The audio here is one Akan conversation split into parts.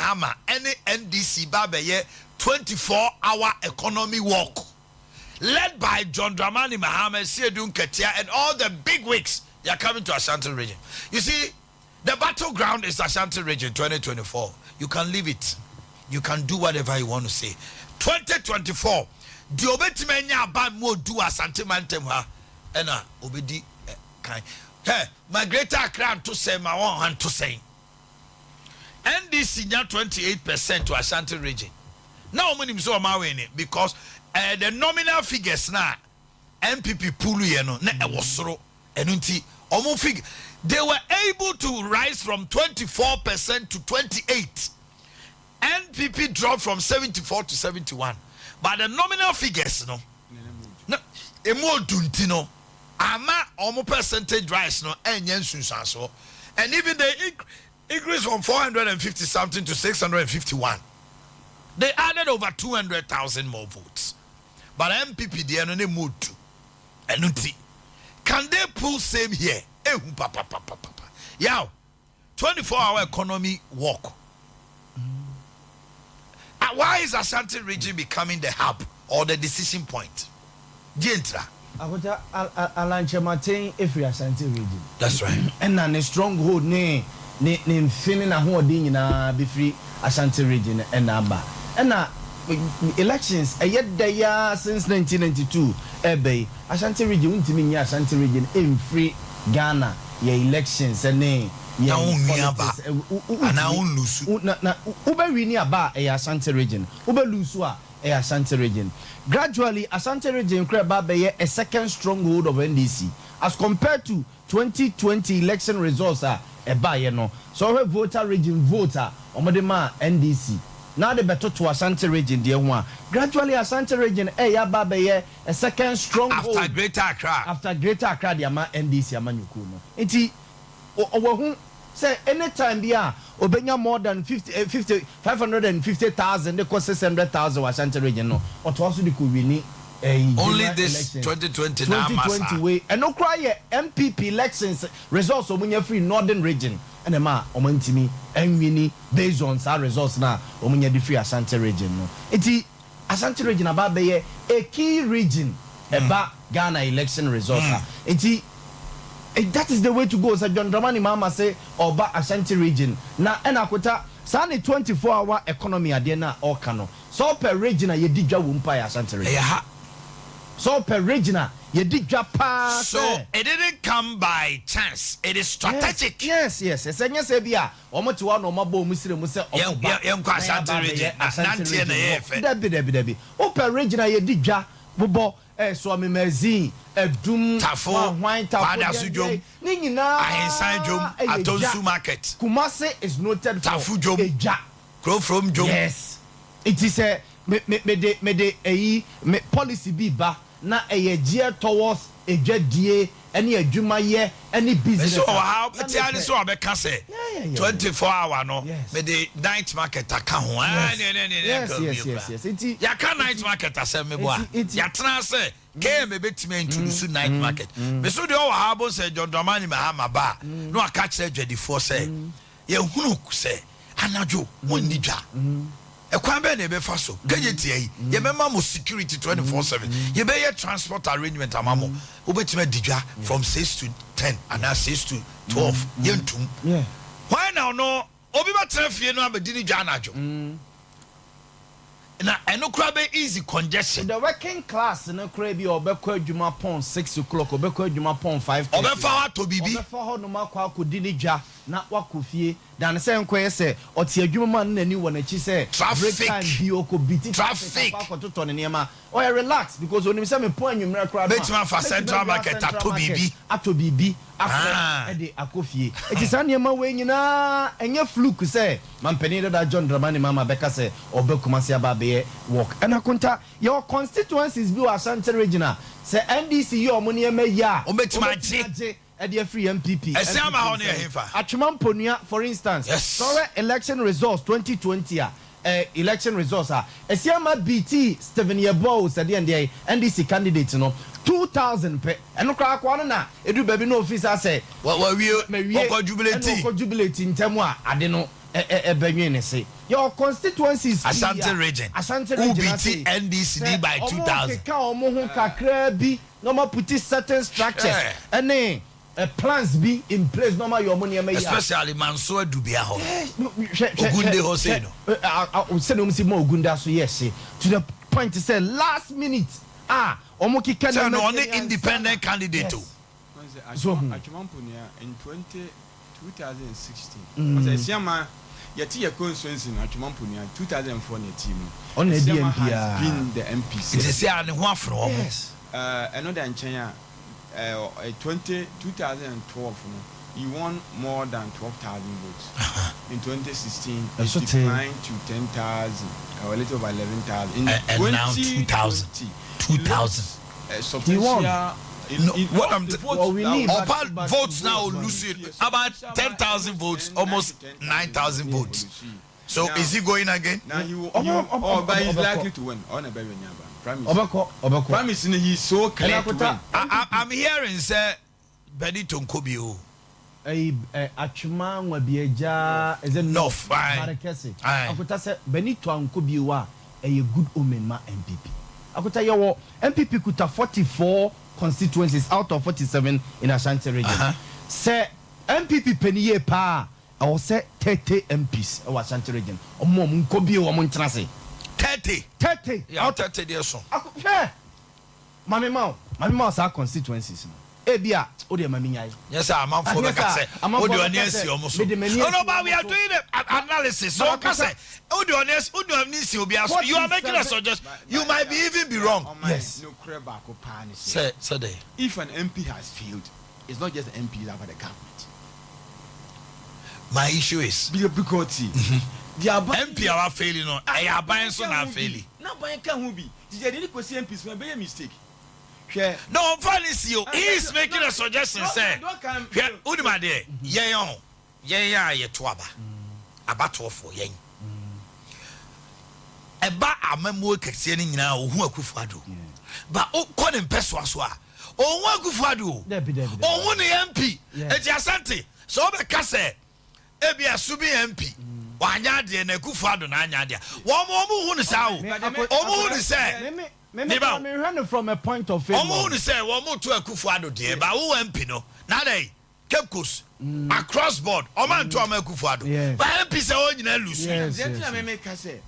Mahama any NDC babeye 24-hour economy walk led by John Dramani Mahama, Siedun Ketia, and all the big wigs. They are coming to Ashanti region. You see, the battleground is Ashanti region 2024. You can leave it. You can do whatever you want to say. 2024. The obetimenya ba mo do Asante mantem ha. Ena obedi kind. Hey, my greater Accra to say my one hand to say. NDC now 28% to Ashanti region. Now many so ma win it because the nominal figures now MPP pulu yeno na ewosoro enunti omo figure they were able to rise from 24% to 28. NPP dropped from 74 to 71. But the nominal figures no emo duntino ama omo percentage rise no enyen sunsanso, and even they increased from 450 something to 651. They added over 200,000 more votes. But MPP they are no mood to. Enuti. Can they pull same here? Yaw. 24-hour economy walk. Why is Ashanti region becoming the hub or the decision point? Dientra. Abuja Alanche Martin every Ashanti region. That's right. And then a stronghold ne feeling a whole ding na be free Ashanti region and number. And elections a yet they are since 1992 ebe Ashanti region won't mean Ashanti region in free Ghana ye elections and ne na ube wini aba e Ashanti region ube lusu a e Ashanti region. Gradually Ashanti region creba be a second stronghold of NDC as compared to 2020 election results a eba ye no so we voter region voter omodema NDC. Now the better to Ashanti region, dear one. Gradually, Ashanti region, a second stronghold after Greater Accra. After Greater Accra, the NDC Amanyukuno. Iti over say anytime there, Obenya more than 550,000, the cost 600,000 Ashanti region. No, or to also the Kubini. Only this election. 2020 way and no cry MPP elections results of when free northern region and a ma omantimi and winnie based on our results now omunya the free Ashanti region no iti Ashanti region about be a key region about Ghana election results iti that is the way to go. So John Dramani Mama say oba Ashanti region na enakwota sani 24-hour economy adena or kano so per region ye digwa wumpa Ashanti region. So per regional, you did Japan. So it didn't come by chance. It is strategic. Yes. Esenya sebia. Omo ti wa no mabo musire muse oba. Yem kwa Ashanti region. Nantie na yefe. Debi. O per regional you did ja bobo so amemezi edum tafo pada sujom. Ni nyina ahensan jom atonsu market. Kumase is noted for tafu jom. Eja. Grow from jom. Yes. It is a me policy bi ba na gear towards ejadie any adwumaye any business. So how tiani so abeka say 24-hour no me the night market aka ho yes ya ka night market asem me bo a ya tena say game me betime introduce night market me so de o ha bo say John Dramani Mahama ba no aka kire dwadifo say ye hunu say anajo wonni dwa Ekwambe ne be faso kageti yi ye mema mo security 24/7 ye be ye transport arrangement amamo obetima digwa from 6 to 10 and 6 to 12 yentum why now no obi ba trafie no abedi ni dwa anajo na enokura be easy congestion the working class no kura bi obekọ adwuma pon 6 o'clock obekọ adwuma pon 5 obefa wa to bibi obefa ho no makọ akodi ni dwa na wakofie dan se nkoye se oti adwuma man nani wona chi se traffic bi okobiti traffic akototo ne niema o relax because onim se me pon anwumra kura betima fa central market ato bibi after e de akofie eti sa niema we nyina enye fluke se mampeni da John Dramani Mama beka se obekuma se aba be work and akonta your constituencies bi Ashanti regional se NDC yo mo niema ya o betima je Adea free MPP. Achimamponia, for instance. Yes. Sorry, election results 2020. Election results. Esiama BT Stephen Yebo said the NDC candidate. 2,000 pe. And okra kwa na edu baby no officer say. What we jubilate in temwa adeno benye ne say. your constituencies Ashanti region UBT NDCD by 2000 ka omo ho kakra bi no ma put certain structures and plans be in place no ma your money ma ya especially Manso Adubia ho Ogunde ho say no say no see more Ogunda so yes to the point to say last minute omo kika na no independent candidate to so Achimampunia in 2016 was a Siama yeti your constituency na Achimampunia 2004 na team on the DMP has been the MPC it is say an ho afro yes another in Kenya 2012 he won more than 12,000 votes. In 2016 it declined to 10,000 or a little over 11,000 and now 2,000 substantial what I'm we need about votes now losing about 10,000 votes almost 9,000 votes so now, is he going again now but he's likely to win on a baby promise he's so clear to win. I'm hearing say Benito Nkobio Achuma Abia is a north Barakese akuta say Benito Nkobio a good omen ma MPP akuta your MPP kuta 44 constituencies out of 47 in Ashanti region. Say MPP peniye pa I will say 30 MPs in Ashanti region. Omo Nkobio omo ntena se 30 yeah 30 there so Mami ma sa constituencies no ebia o de mami nyai yes am for be ka say o de oni asi omo so no but we are doing the analysis so ka say o de oni si obi aso you are making a suggestion you might be even be wrong yes no creba ko pa ni say if an MP has failed it's not just the MP that the government my issue is because the MP are failing no I aban so na failing na ban ka hu bi the dey ko see MPs be a mistake. No, funny see you. He is making a suggestion. Say, Udima de, ye tuaba, abato for yen. Eba amemo kesieni na ohu akufado. But o konem peswa so a. Ohu akufado. Ohu ne MP. Eti Asante. So be ka say ebi asubi MP. Wanya de na akufado na anya de. Wo mo hu ne sa o. Omo hu ne say me from a point of view. Omo say womo to Akufo-Addo de ba wo MP no. Na dey Cape Coast across board. Oman to Akufo-Addo. Ba MP say o nyina lose. Yes. Me make say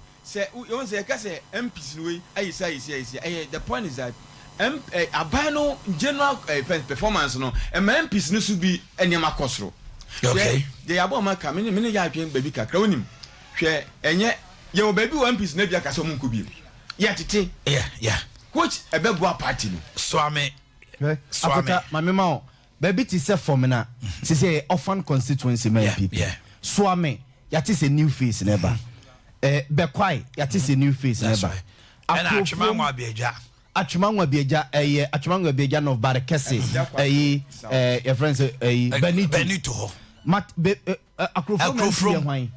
you say ka say MPs we ayi say the point is that abano general performance no MPs no should be enema kosro. Okay. They abo maka me ya adwen baby kakra onim. Hwe enye ye o baby MPs na bia ka so munku bi. Yeah. Which a bebwa party no. Swami. Akuta mami ma baby ti se for me na. Say orphan constituency my people. Yeah. Swami, yati se new face never. Bekwai yati se new face never. And Achimamwa Abia. Achimamwa Abia no Barakese. Your friends Benito. Mat Akrofo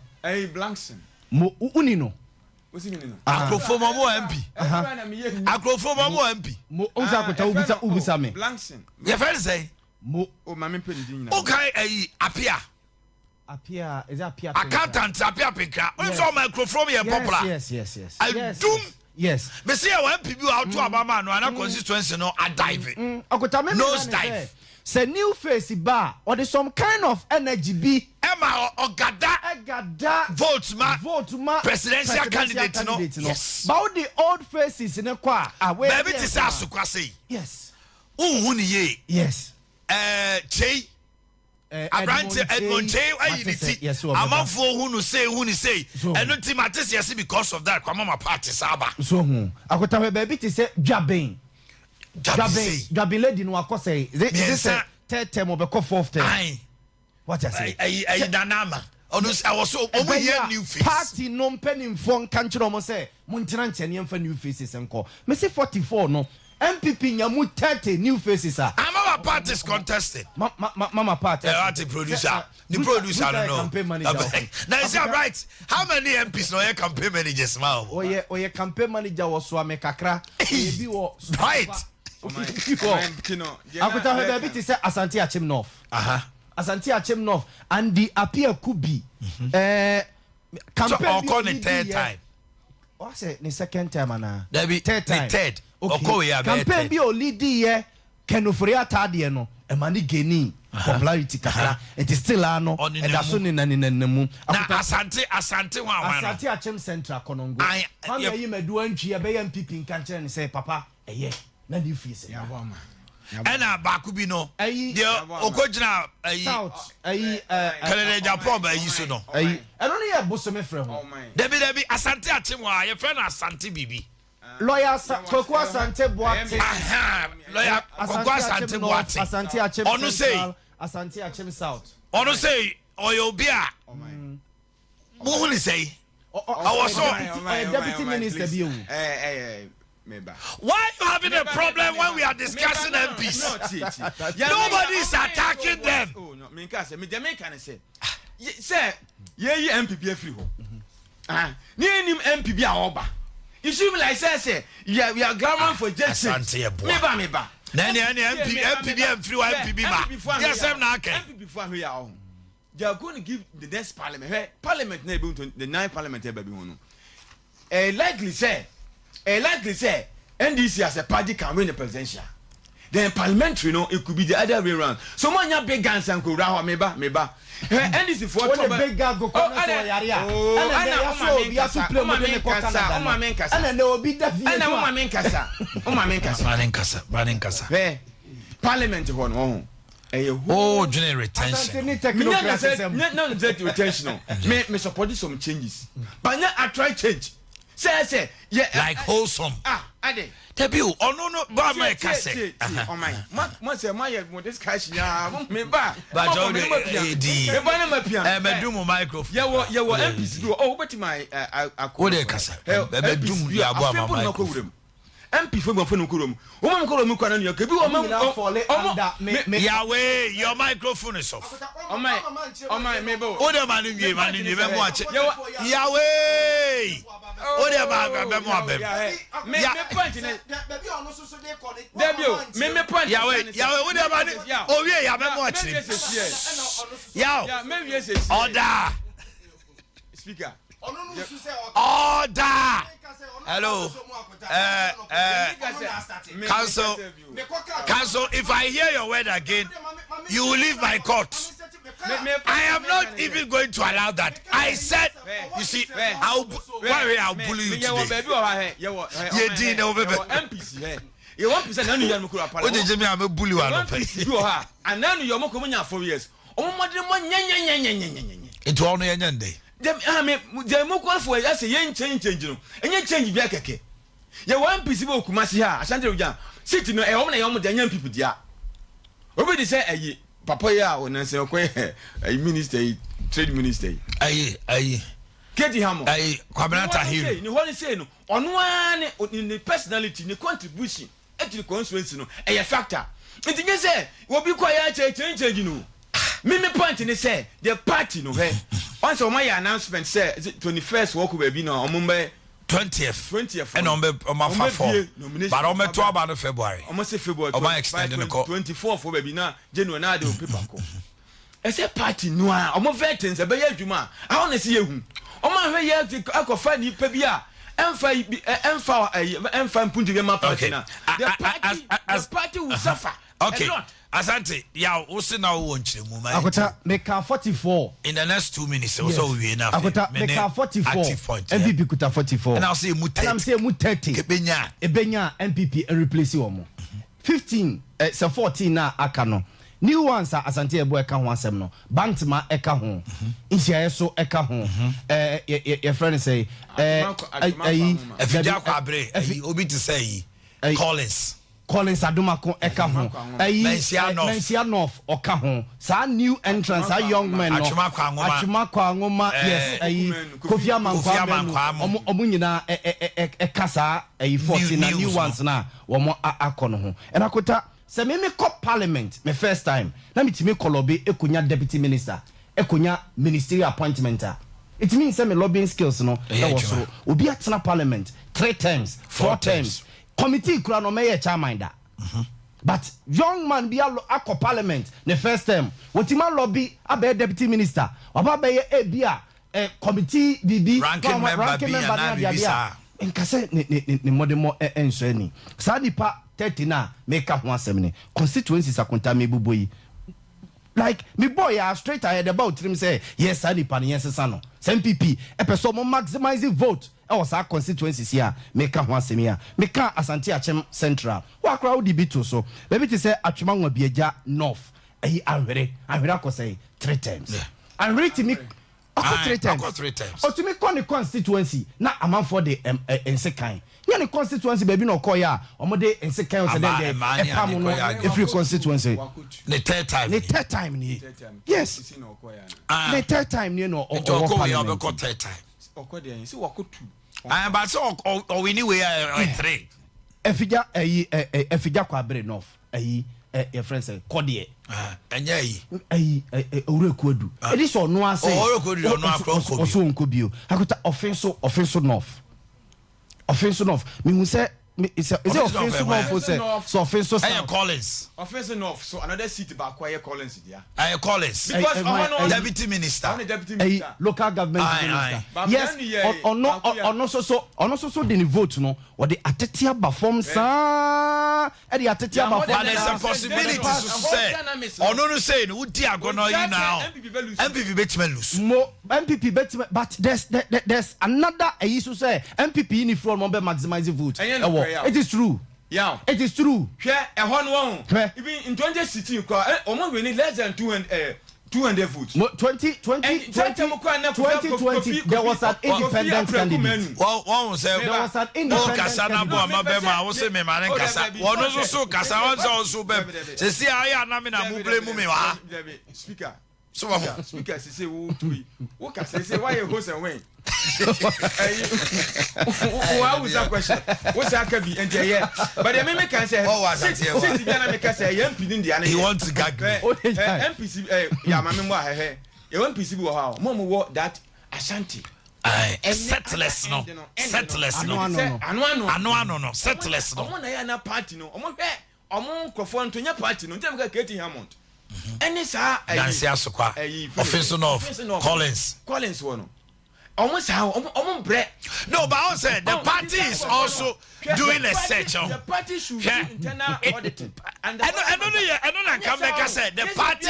Blankson. Mo unino. Akrofo mo MP. Akrofo mo MP. Mo onza kweta ubisa me. Blankson. Your friend say mo o mame pendin na. Okay, Apia. Apia is Apia. Accountant Apia Pinka. Only so my Akrofo me popular. Yes. I doom. Yes. Me say when people out to Abama no na constituency no a dive. Nose dive. Say new face ba or the some kind of energy be Emma Ogada vote ma presidential candidate no. Yes. But the old faces in a kwa baby ti say asukwa say. Yes. Unhu ni ye. Yes. Chey Abrante Edmond Chey ayiniti amanfo hunu say eno ti matters yes because of that kwamama party saba. So akota baby ti say Jabin lady no akose this third term or become fourth term. What I say? I danama. I was so over new face. Party no penny phone country almost say Montinan Chenian for new faces and call. Me say 44 no. MPP nyamu 30 new faces are. Mama parties contested. Mama party. The producer. The producer no. Now is that right? How many MPs no your campaign managers now? Oh yeah, campaign manager was Swame Kakra. Right. Akuta baby ti say Asante Achim North. Asante Achim North and the appear could be campaign call the third time. What say the second time ana? There be third time. Third. Okay. Campaign bi o lead here kenofori atade no e mani geni popularity kakra. It is still ano e da so ni nanenanmu. Na Asante wan. Asante Achem Central Konongo. How me yi medu antwi e be MPP nka kire ni say papa eye na di free say. Ena baku bi no. De okojina South Canada Japan ba yi so no. Eno no ye bosome frɛ ho. Debi Asante Achem wa ye frɛ na Asante bibi. Lawyer Kwaku Asante Boakye. Lawyer Kwaku Asante Boakye. Asante Achem Onu say Asante Achem South. Onu say oyobi a. Mo ni say. I was so deputy minister bi o. Why are you having a problem when we are discussing MPs? Nobody is attacking them. Oh no, me can say, me can say. Say, ye MPP free ho. Ni enim MPP a oba. You should be like say, yeah, we are government for just me ba. Nani MPP free MPP ma. Yes, I'm not okay. MPP for here o. They are going to give the next parliament. Parliament na be the 9th parliament e be no. Likely say, NDC as a party can win the presidential. Then parliamentary, it could be the other way around. So many big guns and go round meba. NDC for the big guy go come to area. And then to play with and then there will be that. And running kasa. Parliament one. Oh, general retention. No, retention. Me support some changes, but now I try change. Say, yeah, like wholesome. Ade. Debut. Oh no, but my cassette. Oh my, say my discussion. Me ba. But all the me do my microphone. Yeah, MPs do. Oh, but my what the cassette? Me do ya bo my microphone. MP for go phone kurom. Woman kurom kwa na yo kebi Yahweh, your microphone is off. Oh my, mebo. O de manu wie be mo ache. Yahweh. O de be mo abem. Me point ne. Debio, me point. Yahweh, o de manu. O wie ya be mo ache. Yaw. Me wie se. Order. Speaker. Order. Hello. Council, if I hear your word again, you will leave my court. I am not even going to allow that. I said, you see, I'll bully you today. You 1% nanu ya mukuru apala. O de jemi am bully wa no pe. You ha. And now you mo ko mo nya 4 years. O mo de mo nya. It will no nya ndey. Dem mo kwal for ya say yen change no. Enye change bia keke. Ye one piece be okumasi ha. Ashanti Oja. City no e wo na ye wo de nya people dia. Obi dey say ayi papa ya o na say okoy minister trade minister. Ayi. Kedi hamo. Ayi Kwabena Tahiru. Ni ho ni say no. Ono an ni personality ni contribution to the constituency no e factor. Nti nye say wo bi kwa ya change no. Me point ni say the party no he. Once o my announcement say 21st work we be no omumbe 20th and on my form but on my 12 February almost February on my extending the call 24th for baby na January na de paper ko e say party no a omo veterans e be ya adwuma a won see ehu omo hwe ya akofa ni pa bi a emfa mpunti be ma party na the party will suffer. Okay, Asante, yeah, also now won't you, Akota, make 44 in the next 2 minutes. Also, we enough. Akota, make 44. MPP kuta 44. And I'll say mu 30. And I'm saying mu 30. Ebenya MPP and replace you. 15, 14 na akano. New ones are Asante Ebo eka ho asem no. Bantma eka ho. Insia so eka ho. Your friend say Efija kwabre, obi to say Collins Adumako eka ho. Mensia North oka ho. Sa new entrance, a young man no. Achuma Kwangoma, yes, Kofi Amankwa. Omu nyina eka sa 14 na new ones na womo akono ho. And akota se me call parliament my first time. Na me timi kolobe ekonya deputy minister, ekonya ministerial appointment. It means say me lobbying skills no. That was so. Obi atena parliament 3 times, 4 times. Committee kura no meye chairman da. But young man be akọ parliament the first time. Wotima lobby abe deputy minister. Oba be e bia committee bibi ranking member bi na bibi sa nkase ne modemo enso ani sa nipa 30 na make up one semini constituencies akonta me buboyi like me boy are straight ahead about him say yes sa nipa ne yes sa no MPP e person mo maximizing vote e was our constituencies here make up one semia make Ashanti Achem Central wa crowd debate so baby to say Atwema Nwabiaja North anwere akose 3 times and rate me 3 times. Or to me, call the constituency. Now, I'm out for the Ensekai. You know, constituency, baby, no koya. Or more day Ensekai, every constituency. The third time. The third time, yes. The third time, you know, or third time. But so, or we knew we are 3. Efija Kwabre North. Your friend said, Kodie. Urekodu. It is on no say. Urekodu no across. Also unkobio. I got offensive north. Offensive north. Me say is it offensive north? So offensive. Collins. Offensive north. So another seat back where Collins is there. Collins. Because deputy minister. Local government minister. Yes. Or no so the vote no. Or the Atetia perform sa. The Atetia perform. But there's a possibility to say. Or no say who dia gonna you now. MPP betime lose. MPP betime, but there's another issue say MPP in front member maximizing vote. It is true. Yeah, it is true. Yeah, and one. Even in 2016, almost we need less than 200 votes. 2020, there was an independent candidate. One say there was an independent candidate. I was say me man kasa. One also kasa, one also be. Say see I na me na mu blame me wa. Speaker. So speaker say who can say why you host and when. What was that question? What's that can be and yeah. But the me can say he wants to gag me. MPC yeah my memoir MPC wo how mom that Ashanti settlers no settlers no settlers no omo na ya na party no omo hwe omo nkofo ntonya party no ntem ka Katie Hammond any sa dance asokwa offensive of Collins one almost how bre. No, but I said the party is also doing a search. The party should do internal auditing. And I don't come back and say the party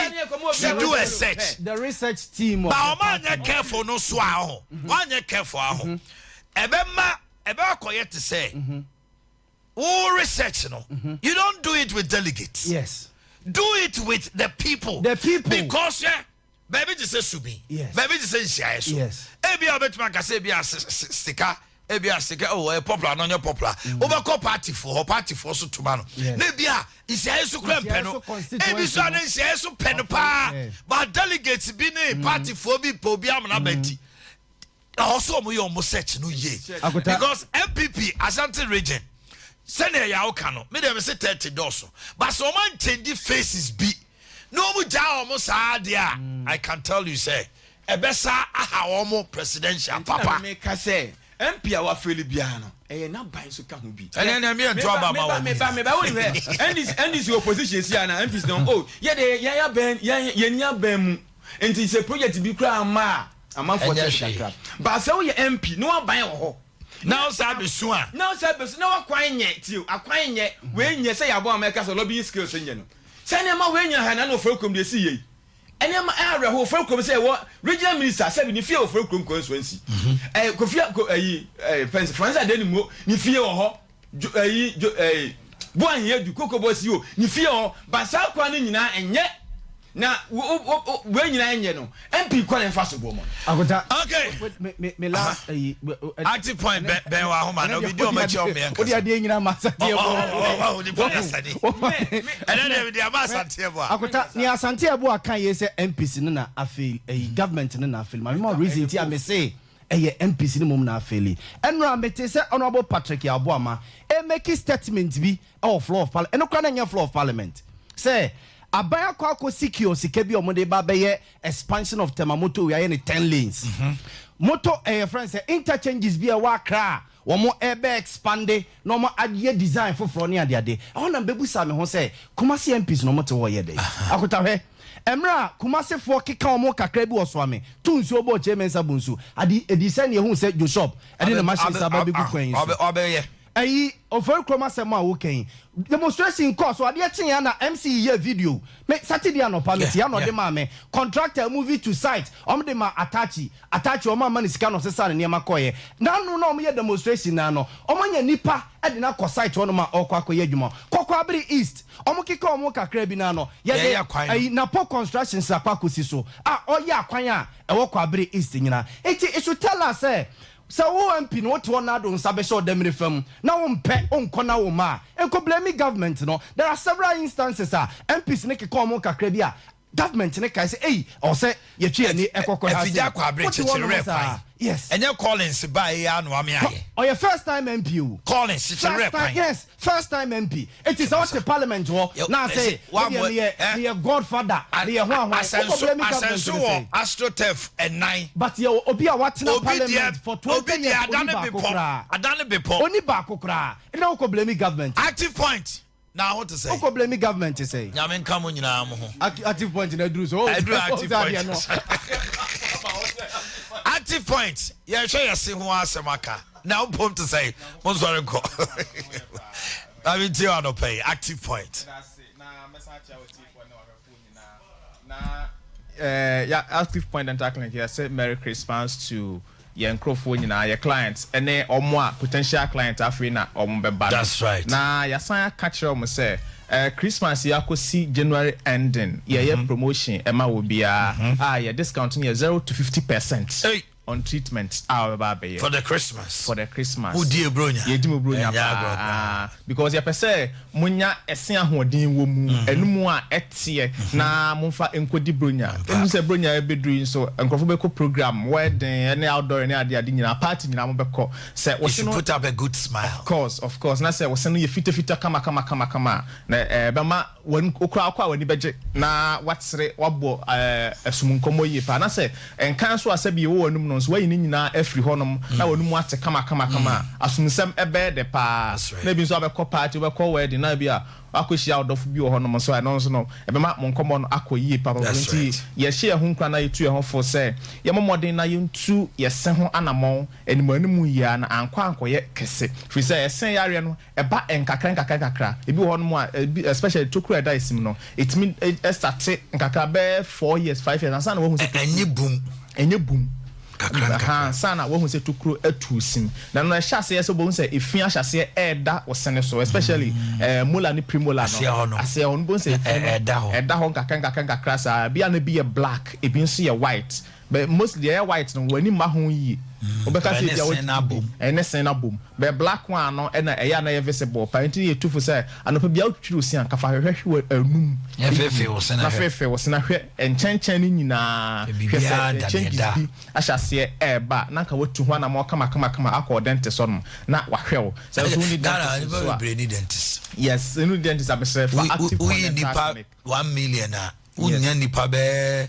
should do a search. The research team. But man, you careful no swah. Man, you careful. Ebema koye to say. All research, no. You don't do it with delegates. Yes. Do it with the people. The people. Because baby just says subi. Yes. Baby just says yes. Yes. Ebia betuma ka say bia sticker. Ebia sticker oh popular no popular. Obako party for so tuma no. Na bia isi so krempe no. Ebi so na isi so pen pa. But delegates bi na party for bi po bi am na beti. Also mo yo mo search no ye. Because MPP Ashanti region sene ya okano. Me dem say 30 doso. But so man change faces bi. No mu ja omo sa dia. I can tell you say ebesa aha omo presidential papa. Me ka say MP awa feli bia no. Eh na ban so ka ho bi. And me to aba ma wo. Me ba we and this opposition see na MPs don oh ye de ya ben ye nya ben mu. Enti se project bi kra ama for check. But say we MP no ban wo ho. Now sabe suan. Now sabe so na akwan nye ti akwan nye we nye say yabo America so lobbying skills nye no. Say na ma we nya ha na no folkom de see ye. Ene ma are ho folkom say what regional minister say ni fie of folkom constituency. Kofi France de ni fie wo ho Boakye du kokobosi o ni fie ho ba sa kwa ni nyina enye na we nyina enye no MP kwa na so bo mo. Okay. Me last active point ben wa homa no video ma che o me enka. Odi ade nyina ma Asante ebo. Odi bo Asante. And then the Asante ebo. Akota ni Asante ebo aka ye say MPC na afil government na afil. Ma me reason ti am say MPC ni mom na afili. Enra mete say honorable Patrick Yaboama make statement bi floor of parliament. Eno kwa na nya floor of parliament. Say Abaya kwa secure sikebi omode ba beye expansion of Temamoto we are in 10 lanes. Moto friends say interchanges bi e wa kra womo ebe expande no mo adye design for front ade ade. I want am bebu sa me ho say Kumasi MPs no moto wo ye dey. Akota hwe emra kumase fo keka omo kakra bi oswame tunsu obo chemensa bunsu adi edisen ye hu se Joshop edi na machine saba bi ku kwan obeye ayi oferi kroma sema wo kan demonstration course ade etia na MC ye video me Saturday anopa me tia no de ma me contractor movie to site de ma attach o ma man sika no sesa ne ma koye na no na ye demonstration na no nya nipa e de na ko site no ma akoye adwuma kokwa abri east kika kakra bi na no ye de ayi na po construction sapa kosi so oye akwan a e wo kwa abri east nyina it should tell us so MP no what one ado nsa be show dem refam na wo mpe onko na wo ma enko blame government no there are several instances MPs ne keka omo kakra bi government ne kai say hey or say ye twi ani ekoko ha say kwa break yes enye Collins ba ya no ame aye or your first time MP Collins yes first time MP it is out the parliament now say the godfather the asenso astrotef and 9 but ye obi a what na parliament for 20 years adane bepo oni ba kokra e na ko blame government active point. Now what to say? Who blame government to say? Yamen come on, active point in the Drew. So active point. Active point. Yeah, sure you see who has a marker. Now point to say, Monsorico. I mean, you are pay active point. Yeah, active point and tackling here. Say Merry Christmas to your microphone, your clients, and then or more potential clients Afrina or Mumbai. That's right. Now, your sign catcher almost say Christmas, you could see January ending. Yeah, promotion, Emma will be yeah, discounting 0 to 50%. Hey. On treatment our baby for the Christmas. Who dear bronya? Ye dimu bronya because ya pese munya ese ahoden wo mu enum a etie na mumfa enkodi bronya. Enu se bronya e bedru so enkrofo be ko program wedding any outdoor any ade nyina party nyina mo be ko se we should put up a good smile. Of course na se we se no ye fita kama na be ma won okra akwa wani beje na watsere wabo asumunkomo yi pa na se enkan so asabi wo wonum so way ni nyina afri honom na wonu mu ate kama asumsem ebe de pa na bi so abekọ party bekọ wedding na bi a akohia odofo bi honom so no so no ebe ma monkomo no akoyie pa nti ye hye ho nkra na yetu ho fo se ye momodin na yentu ye se ho anamon animanimu ya na anko ye kese fi se ye sen yare no eba enkakra ebi honom a especially tokura daisim no it mean start enkakra be 4 years 5 years ansa na wo hu se enye boom sana wo hu se tukuro atusim na no hyase ye so bo hu se efia hyase eda wosene so especially molar ni premolar no ase on bo hu se eda ho nkakra sa bia na bi ye black ebi nso ye white but mostly ye white no wani ma ho yi obeka se bia wo ene sen na boom be black one no na eya na ye visible parenti ye tufu se anopa bia otwiri osi an kafa hwehwe anum ye fefe wo sena hwe enchenchen ni nyina hwe changes bi ahyase eba na ka wotu ho na mo kama akọ dentist on na wahwew so ni dentist yes ni dentist abese for active we nipa 1 million unya nipa be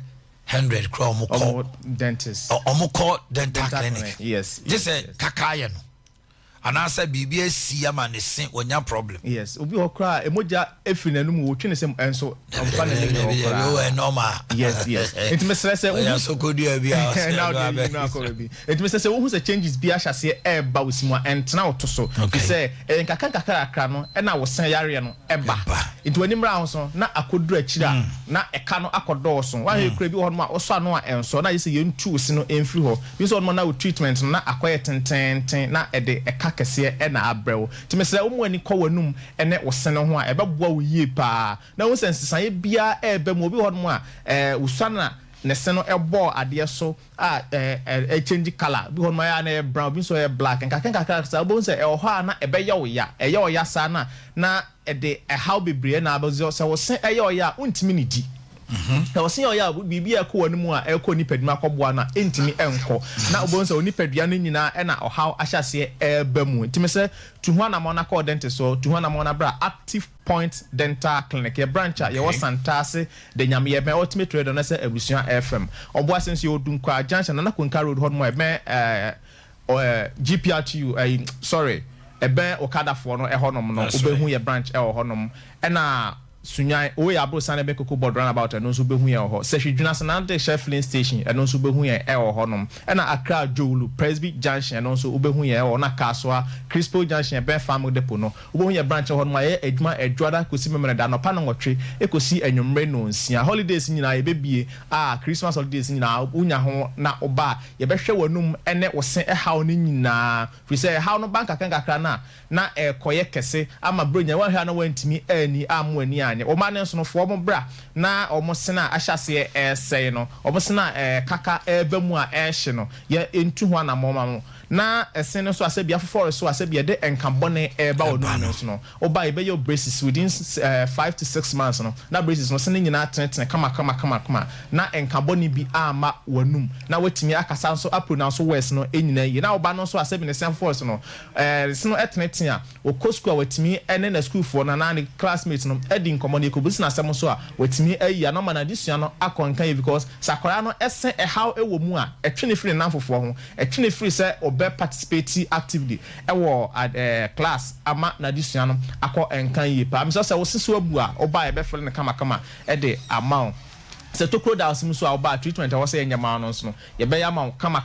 100 crore omukọ dentist omukọ dental clinic yes just kakaye no anasa bibia si ama ne se wonya problem yes obi okra emoja efiri nanum wo twene sem enso amfa ne no normal yes it me stress wo so kodua bia now ko bi it me stress wo hu se changes bi ahyase eba wosimu entna oto so bi se nkaka no na wo san yare no eba it wani mra so na akoduru akira na eka no akodo so wa he kura bi ho no a oso ano a enso na yese yentu osi no enfiri ho bi so no na treatment na akoye tenten na ede eka kese e na abrew timesere omu ani ko wanum ene wosene ho a ebeboa wo yie pa na wo sensesan bia ebe mu obi ho no a usana ne se no ebo ade so a change color bi ho no ya na brown bi so ya black nkaka sa bo se e ho a na ebe ye wo ya sa na ede how bebre na abazo se wo se ye wo ya untimi ni di na wosin oya bibia ko wanu mu a eko nipaduma akọboa na entimi enko na obonso onipadua no nyina e na ohaw ahyase eba mu ntimi se tuhu na mona ko dentist so tuhu na mona bra active point dental clinic ye branch ye wasantase de nyame ye me ultimate trade na se abusua FM obo asense ye odunkwa junction na Konka road ho mo e me GPRTU sorry ebe okada fo no e honom no obehu ye branch e ho honom e na Sunyai we abro san be koko board roundabout and also be hu ye ho se hwedwuna sanante Sheffield station and also be hu ye e ho honom e na Accra Jolu Presby Junction and also be hu ye ho na Kasoa Crispo Junction be farm depot no be hu ye branch ho no ye adwuma adwada kosi memere da no pa no nwotwe ekosi anwumre no nsia holidays nyina ye bebie Christmas holidays nyina unya ho na oba ye be hwe wanum ene wo se e haw no nyina fi se haw no bank akankakra na koye kese ama bronya wa hwa no wantimi ani amwani anye o man nso no fo mo bra na o mo sena ahyase sei no o mo sena kaka eba mu a hye no ye entu ho na mo ma na esen so asebia for so asebia de enkabone eba o no no oba ebe your braces within 5 to 6 months no na braces no sene nyina atene kama na enkabone bi ama wanum na watimi akasa so pronounce words no enyina yi na oba no so asebia ne sen force no sino etene a o kosku a watimi ene na school for na ne classmates no edi nkomone ko busi na asem so a watimi ayi na man adisua no akonkan yi because sakora no esen how ewo mu a etwene free na fofo ho etwene free se be participate actively ewo at class ama na disua no akọ enkan yi pa amso se wo siso abu a oba e be fele ne kama e de amount se to crowd house so oba treatment wo se nyama no so ye be yama kama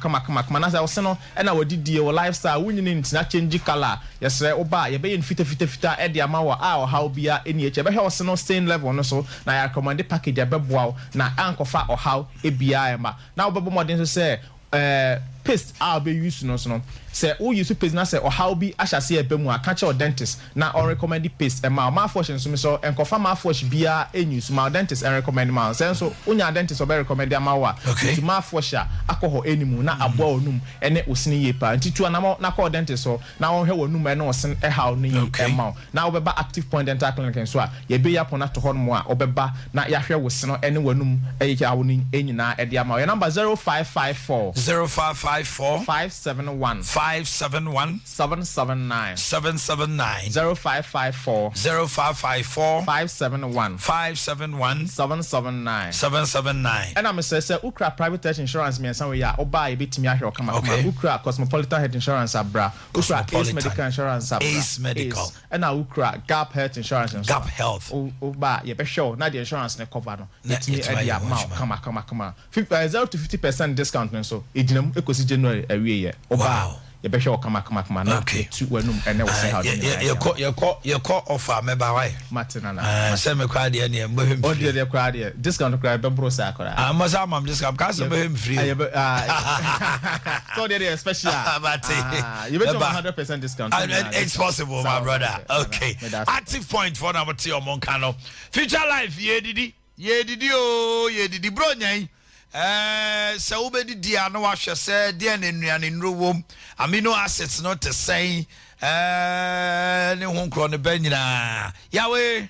na se wo se no e na wodidie wo lifestyle wunyine ntina change color ye se oba ye be yen fita e de ama wo a how bia eni eche be he wo se no same level no so na ya recommend package e be boa na ankofa o how e bia ema na wo be modern so se paste I'll be used no so no say who use paste na say or how be ahyase ebe mu aka or dentist na or recommend paste e ma mouthwash nso so enkofa mouthwash bia enuse ma dentist and recommend ma say so unya dentist obe recommend am wa ti mouthwash akoho enimu na aboa onum ene osini ye pa ntitu na call dentist so na won hwe wonum ene osin e how ni e ma na obeba active point dental clinic so a ye be yapo na to hon mu a obeba na ya hwe wosino ene wonum e ye awoni enyina e dia ma your number 0554 571 779 0554 571 779 and I'm say ukra private health insurance me san we ya oba e betimi ahwe kama ukra cosmopolitan health insurance abra ukra Ace medical insurance abra Ace medical and ukra gap health insurance gap health oba ye be sure na the insurance ne cover no betimi e dia ma kama 0 to 50% discount so edinam ekosi January awie ye oba you be sure come na to wenum ene wo say how you call offer me ba why matinana say me kwa de ne mbehim o de kwa de discount kwa be bro sa akora amasa am discount ka say mbehim free so de special but you bet 100% discount it's possible my brother okay active point for number 2 omon kano future life ye didi bro nyan se ubedi dia no wahwe se dia na nnuane nrowom amino assets no te say ne honkro ne banyina yawe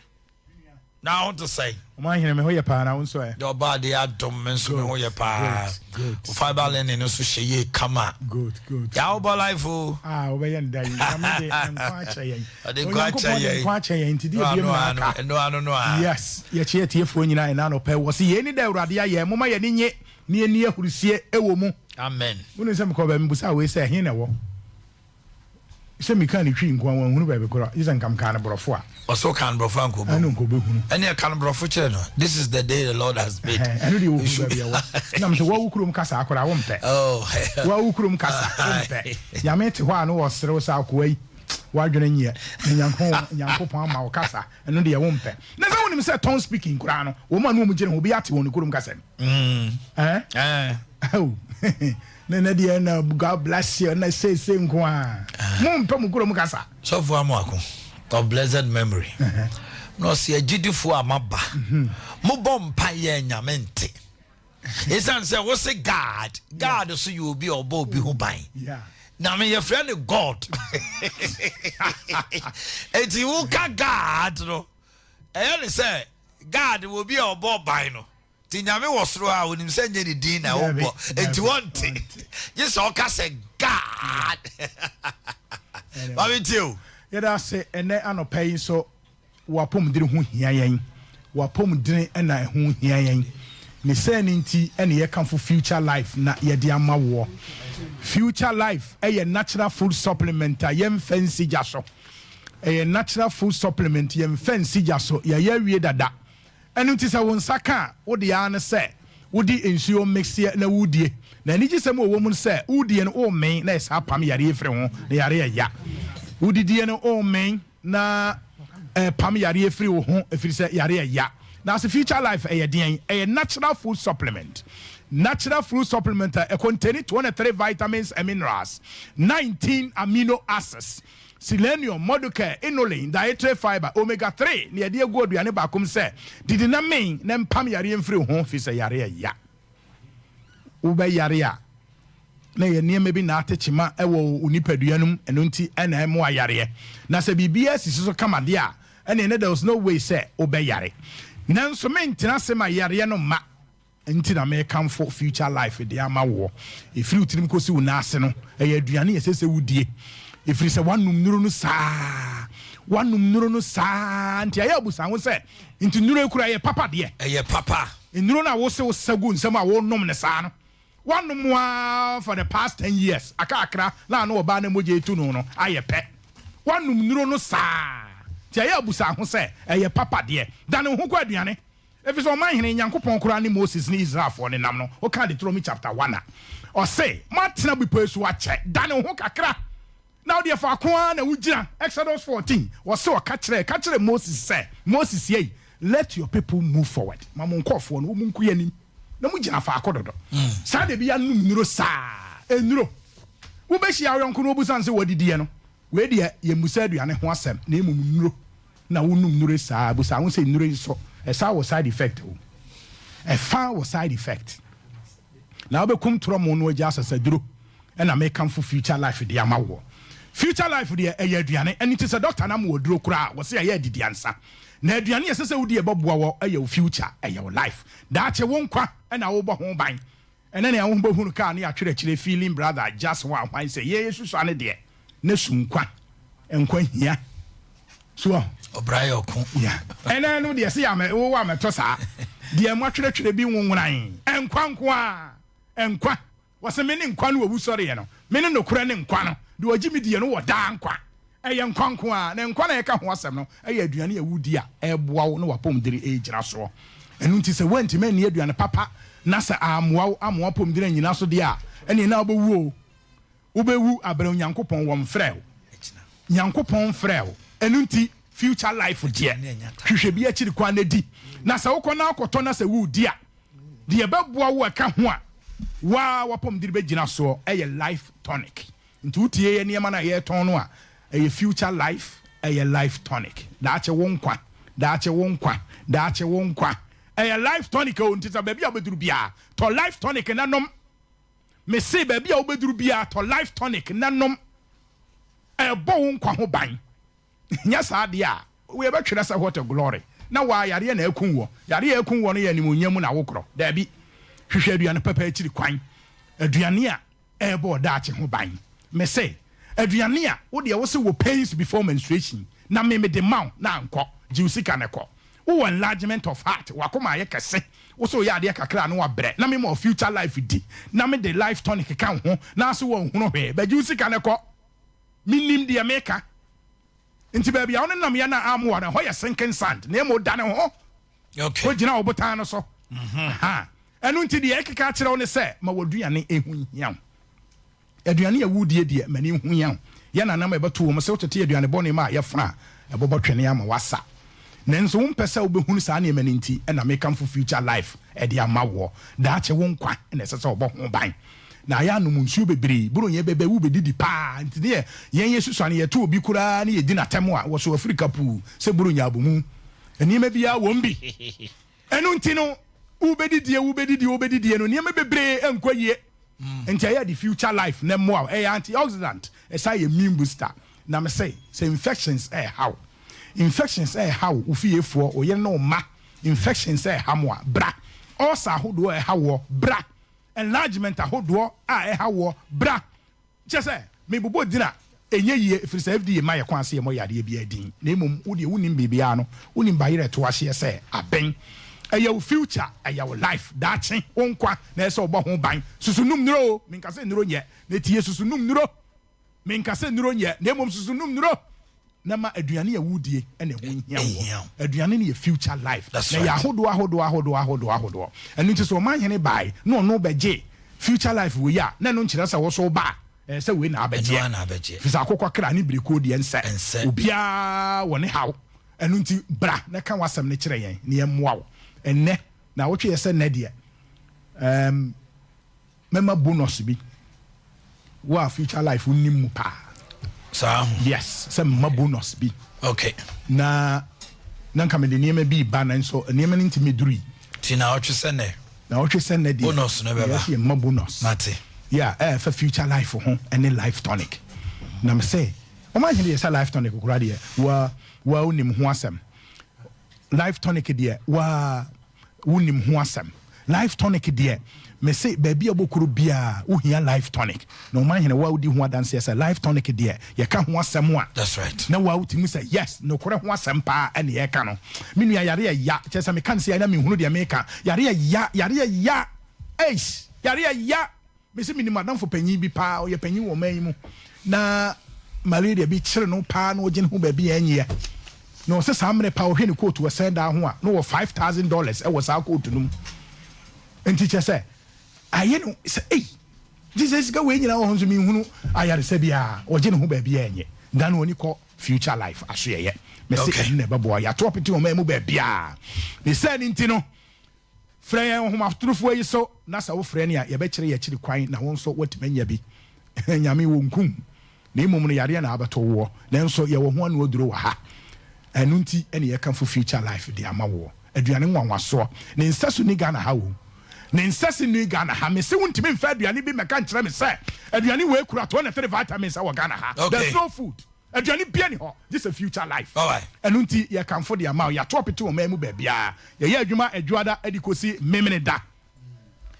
na want to say Omanhene me hoye pa na wonso e your body adom menso me hoye pa fiber lane no so hye kama good yawo bo life o obeye ndai amede enkwa achayen enkwa achayen ntidi ebiem na aka no yes ye chie tiefo nyina na no pe wo se ye ni da awurade aye moma ye ni nye ni eni ahurusie ewo mu amen wonu se me ko ba mbusa we se hin na wo se me kan ni twi nkwa won hunu ba be kora isan kam kan brofo a also can brofo anko bo anu ko be hunu any can brofo chere no this is the day the Lord has made anu de wo hunu ba bia wo na me se wo wukurum kasa akora wo mpe wo wukurum kasa wo mpe ya me te ho anu wo sere wo sa akwa yi wadwene nyie nyankopon ama wo kasa enu de ye wo mpe na se wonim se tongue speaking kura no wo ma no mu gire ho bi ate won kurum kasa na de na God bless you na say nko a mo mpe mu kurum kasa so fu amako of blessed memory no se agidifo amaba mo bompa ye nyamente esan se wo se God so you be obo bi hu ban na me your friend God eti wo ka God no e say God will be obo ban no ti nyame wo soro a wonim se nye ni din na wo bo eti wonte yes o ka say God ba mi tio yada se ene anopai so wapom dire ho hia yen wapom dire na ho hia yen ni se ni nti ene ye kan for future life na ye de amawo future life a natural food supplement a yem fancy jaso a natural food supplement yem fancy jaso ya wie dada enu ti se won saka wo de ya ne se wo di ensuo mixie na wudie na ni gisem wo mu se wudie no o men na esa pam yare efre ho na yare ya wudidie no o men na pam yare efre wo ho efiri se yare ya na as future life a natural food supplement. Natural fruit supplement containing 23 vitamins and minerals, 19 amino acids, selenium, moducare, inulin, dietary fiber, omega 3. Ni adi go aduane ba kom se didi na main na mpam yare mfiri ho fi se yare ya. Ube yare a na ye niam bi na atechima ewo unipaduanum eno nti ena emo ayare. Na se bibia sisi so kama de a ene there was no way say ube yare. Nanso mentina se ma yare no ma nti na me come for future life de ama wo e free utirim kosi wo na ase no e aduane ye sese wudie e free se wanum nuru no saa nti aye abusa ho se nti nuru ekura ye papa de ye papa nuru na wo se wo sagu nsem a wo nom ne saa no wanum wa for the past 10 years akakra na no oba na moje etu no aye pe wanum nuru no saa ti aye abusa ho se ye papa de dan ho kwa aduane. If it's Omanhene Yankopon kura ni Moses ni Israel for ne nam no o ka Deuteronomy chapter 1 or say matina bi pesu a che dan ho kakra now dey for akwa na wugina Exodus 14 or so ka kire Moses say Moses ye let your people move forward mamon kofo no munku yanim na mugina fa akododo sa de bi ya nuro sa enuro wo be hia yonko no obusan se wodidie no we de ye musa aduane ho asem na emum nuro na wonum nuro sa busa won se nuro so esa was side effect o e fa was side effect na obe kum tro mo no agya asasaduro e na make come for future life de amawo future life de e ya aduane eni ti se doctor na mo duro kura wo se ya didi ansa na aduane ye se wudi e boboa wo e ya future e ya life da che won kwa e na wo bo ho ban ene na wo bo hunu ka na ya twere kire feeling brother just one say ye susu ane de na sunkwa enkwa hia so Obrayo okun yeah ena no de se ya me wo wa meto sa de mo twere bi nwonwan enkwa wase me ne nkwa no obu sori ye no me ne nokura ne nkwa no de ogimi de no wo da nkwa eye nkwa na nkwa na ye ka ho asem no eye aduane ya wudi a eboa wo no wapom diri egira so enu nti se wanti me ne aduane papa na se amwa pom diri nyina so de a ene na obewu abere Nyankopon wom frɛ Nyankopon frɛ enu nti future life dear hwehwe bi akiri kwa na di na se wokɔ na akɔtɔ na se wudi a de bɛboa wo aka ho a wa wapom diri begina so life tonic nti utie ye niema na ye ton no a future life life tonic daache wonkwa life tonic o nti sa baby obeduru bia to life tonic na nom me say baby obeduru bia to life tonic na nom bo wonkwa ho ban nya sa de a we be twere sa what a glory na wa yare na akunwo no ye nimunyam na wokro da bi hwehwe aduane papa akiri kwan aduane a ebo daache ho ban me say aduane a wo de wo se wo pains before menstruation na me de maw na anko jiusika ne ko wo enlargement of heart wakoma ye kese wo so ya de kakra no wabre na me mo future life di na me de life tonic kan ho na so wo hunu hwe ba jiusika ne ko minim de America nti baby a wonam ya na amwa na ho ye sinking sand na emo dane ho okay o gina obotan no so enu nti de ekeka kire wo ne se ma waduane ehu hiam aduane ya wudie de mani hu hiam ya na nam ebeto wo mo se wotete aduane bone ma ye fra ebobo twene ama wasa nenso wo mpesa wo behunu sa na mani nti na make am for future life e de amawo da che wo nkwa na se se obo ho ban na ya no munsuo bebre buru ye bebe wo bedidi pa nti de yen yesu so na ye to obi kura na ye di na temo a wo so Africa pu se buru nya abomu enima bia wo mbi enu nti no wo bedidi no enima bebre enkwa ye nti ya the future life na mo antioxidant esa ye immune booster na me say infections how ufiefo oye no ma infections hamwa bra osa hodo hawo bra enlargement ahodo hawo bra chese me bobo dina enye yie efiri FDA ma ye kwanse ye mo yade bia din na emom wo de wonim bibia no wonim bayire to ahye se aben your future your life dachi onkwa na ese obo ho ban susunum nuro minka se nuro nye na tie susunum nuro minka se nuro nye na emom susunum nuro na ma aduane ya wudie ene ho hia Ehia. wo aduane ne ye future life That's na ya right. ahodo enu nti so Omanhene bai no beje future life we ya na no nkyerɛ sɛ wo so ba sɛ we na abeje Ɛno na abɛgye. fisa akokɔ kra ne biriko de Ɛnsɛ. ense obia wɔ ne haw enu nti bra na ka wasɛm ne kyerɛ yɛn ne yɛmmoa wo enne na wotwe yɛ sɛ nɛ deɛ mema bonus bi wa future life unnim mu pa So, yes sɛ mema bonus bi okay. na nka me de nneɛma bi ba na nso nneɛma no ntimi duri Tina, what you say there? na wotwe sɛ nɛ deɛ Bonus no bɛba. yes mema bonus Mate. yeah for future life ho ɛne life tonic na me sɛ Omanhene yɛ sɛ life tonic kokora deɛ wa wonim ho asɛm life tonic deɛ wa wonim ho asɛm life tonic deɛ me say baabi abokoro bia wo hia life tonic na Omanhene wa wodi ho adanse sɛ life tonic deɛ yɛ ka ho asɛm a That's right. na wa wotimi sɛ yes no kore ho asɛm pa ɛne yɛ ka no me nua yare yɛ ya kyɛ sɛ me kan sɛ na me hunu deɛ me ka yare yɛ ya eish yare yɛ ya me sɛ minim adamfo panyin bi pa ɔyɛ panyin wɔ man yi mu na malaria bi kyere no pa na ogye ne ho baabi ɛnyɛ na ɔsɛ saa mmerɛ pa ɔhwɛ ne coat wɔ sɛn da ho a na wɔ $5,000 ɛwɔ saa coat no mu nti kyɛ sɛ ayɛ no sɛ ei Jesus sika wei nyina wɔ ho nso menhunu ayaresɛ bia ɔgye ne ho baabi ɛnyɛ da no ɔni kɔ future life asoɛyɛ mɛsɛ Okay. ɛno na ɛbɛboa yɛatoɔ pete wɔ ma mu baabia ne sɛ ne nti no frɛ yɛn homatorofoɔ yi so na sɛ wofrɛ ne a yɛbɛkyerɛ yɛkyiri kwan na wo nso woatumi anya bi nyame wɔ nkum na mmom no yareɛ na abɛto woɔ nanso yɛwɔ ho ano aduro wɔ ha ɛno nti ɛne yɛka fo future life de ama woɔ aduane nwanwasoɔ ne nsa so ni Ghana ha wo ne nsa so ni Ghana ha me se wontumi mfa aduane bi mɛka nkyerɛ me sɛ aduane wei kura 23 vitamins wɔ Ghana ha Okay. there's no food aduane bia ni hɔ this a future life All right. ɛno nti yɛkamfo de ama wo yɛatoɔ pete wɔ ma mu baabiaa yɛyɛ adwuma adwuada ade kɔsi memene da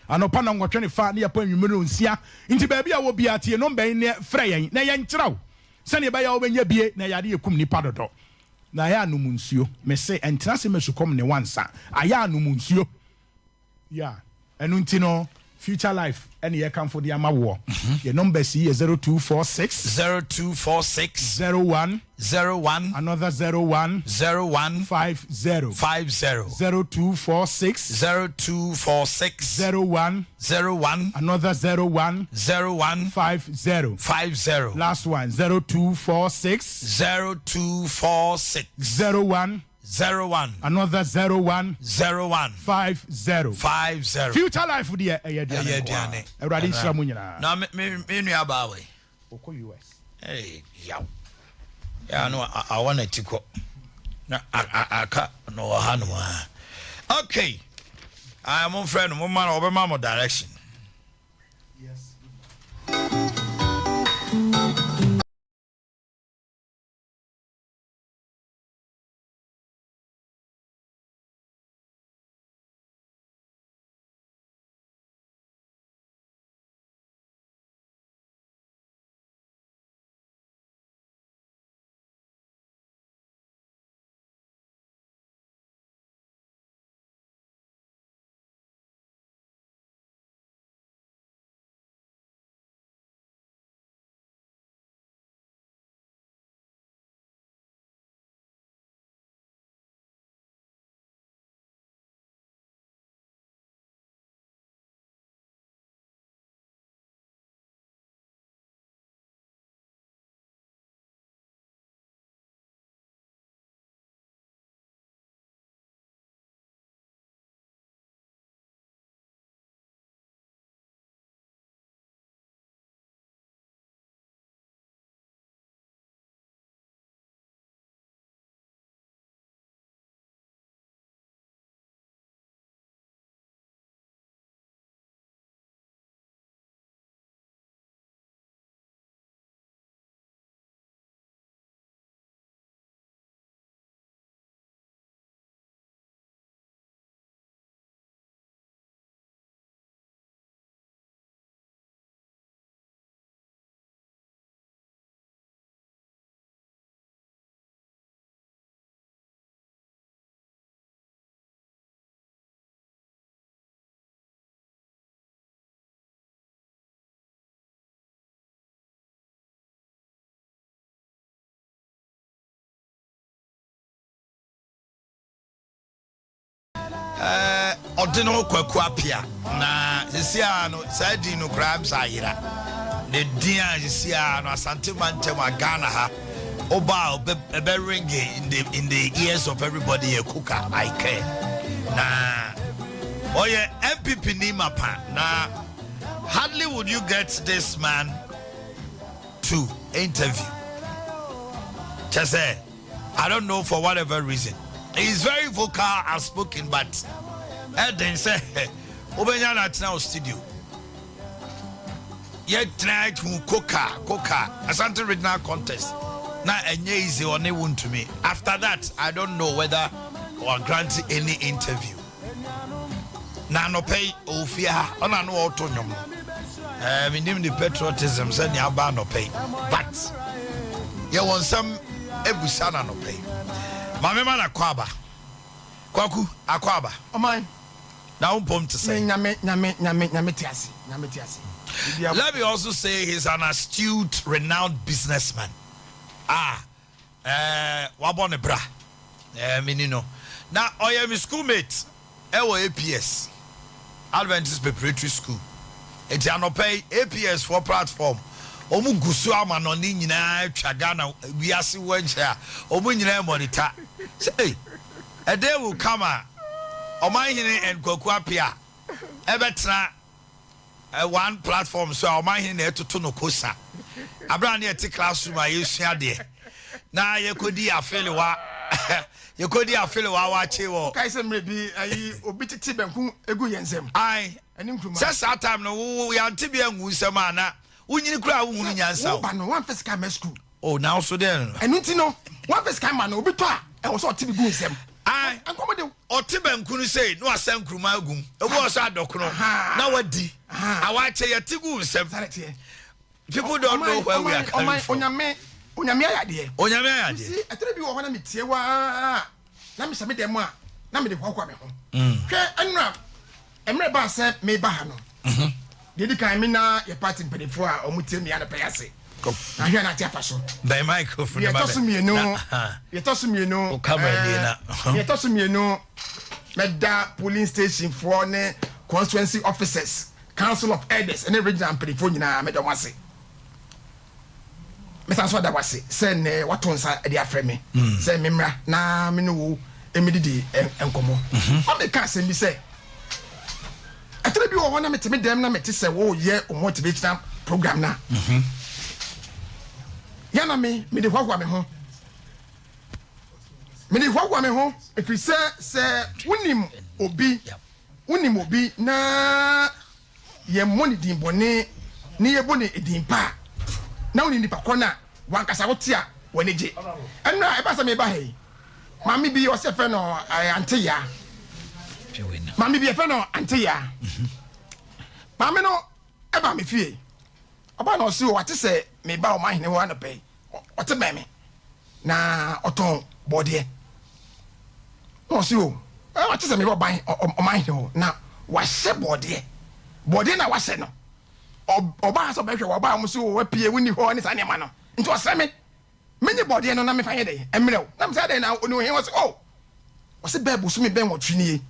anɔpa na nwɔtwe ne fa ne yɛpa nwumere nsia nti baabi a wɔ bia tie no mbɛn ne frɛ yɛn na yɛnkyerɛ wo sɛne ɛbɛyɛ a wobɛnya bie na yɛade yɛkum nipa dodɔ na ayɛ anom nsuo mese ɛntena sɛ masukɔm ne wansa ayɛ anom nsuo ya ɛno nti no future life ɛne yɛkamfo de ama woɔ yɛ number si yɛ 0246 0246 01 01 another 01 01 50 50 0246 0246 01 01 another 01 01 50 50 last one 0246 0246 01 01 another 01 01 50 50 future life deɛ ɛyɛ Ɛyɛ aduane aduane. awurade nhyira mu nyinaa na me nua ba we wokɔ US hey yaw ya no I want to go na aka no ha no okay I am on friend mo man obema mo direction Odino Kwaku Abia na Zisia no Sadi no crabs ayira the dia Zisia no Asante Mante Ghana ha Oba be ringe in the ears of everybody a cooker I care na oye MPP ni mapa na hardly would you get this man to interview just say I don't know for whatever reason. He's very vocal, outspoken, but then say, Obenya na tina studio. Yet tonight who coca Asante regional contest. Now enye easy or ne won to me. After that, I don't know whether or grant any interview. Na no pay ofia ona no auto nyom. Minim the patriotism say ni aba no pay. But you want some ebusana no pay. Mamema na kwaba. Kwaku akwaba. Oman. Na umpom to say. Nyame tiasi. Let me also say he's an astute, renowned businessman. Wabone bra. Minino. Now I am a schoolmate. Ewo APS. Adventist Preparatory School. It's an pay APS for platform. Omu gusu ama no ni nyina twagana wiase wancha omu nyina monitor say a day will come Omanhene and Kwaku Abia ebetra one platform so Omanhene to no kosa abra na eti classroom ayesua de na yekodi afele wa yekodi afele wa wache wo kai se mrebi ayi obi titi benku egu yensem ai ani nkruma sasa time no wo yantibia ngu nsem ana unyini kura wo hunu nyansa wo ba no one first come school oh now so then enu ti no one first come man obi to a e wo so tibi gu nsem ai ankomode otibanku no say no asan kruma agum ebu so adokono na wadi awache yatigu nsem people don't know where we are coming from onyame ayade see atere bi wo ho na metie wa na me same dem a na me de kwakwa me ho hwe enra emre ba se me ba ha no Didi kan mi na ye party mpedefo a omutie mi ya na payase. Na hwe na tia fa so. By microphone ma. Ye to sumienu. O camera dey na. Ye to sumienu. Meda polling station for ne constituency officers, council of elders and regional mpedefo nyina meda wase. Mesa so da wase. Say ne watonsa e dey afre me. Say memra na me no wo emididi enkomo. O me ka se mi say atere bi wo na meteme dem na mete se wo ye o motivational program na ya na me de hwahwa me ho if you say unim obi na ye money din bone ni ye bone edin pa na woni nipa kona wankasa wotia woneje enra e ba se me ba he mami bi o se fe no anteya Mami bi efe no anteya. Mami no eba me fie. Oba no si o wate se me ba Omanhene ho anope. Ote be me. Na oton bode. No si o. Wate se me ba Omanhene ho na wa se bode. Bode na wa se no. Oba so be hwe oba mo si o wa pie woni ho ni sa ne ma no. Nti o se me. Menye bode no na me fa ye dey. Emrew. Na me say dey na oni ho se o. O se be bu so me ben wotwini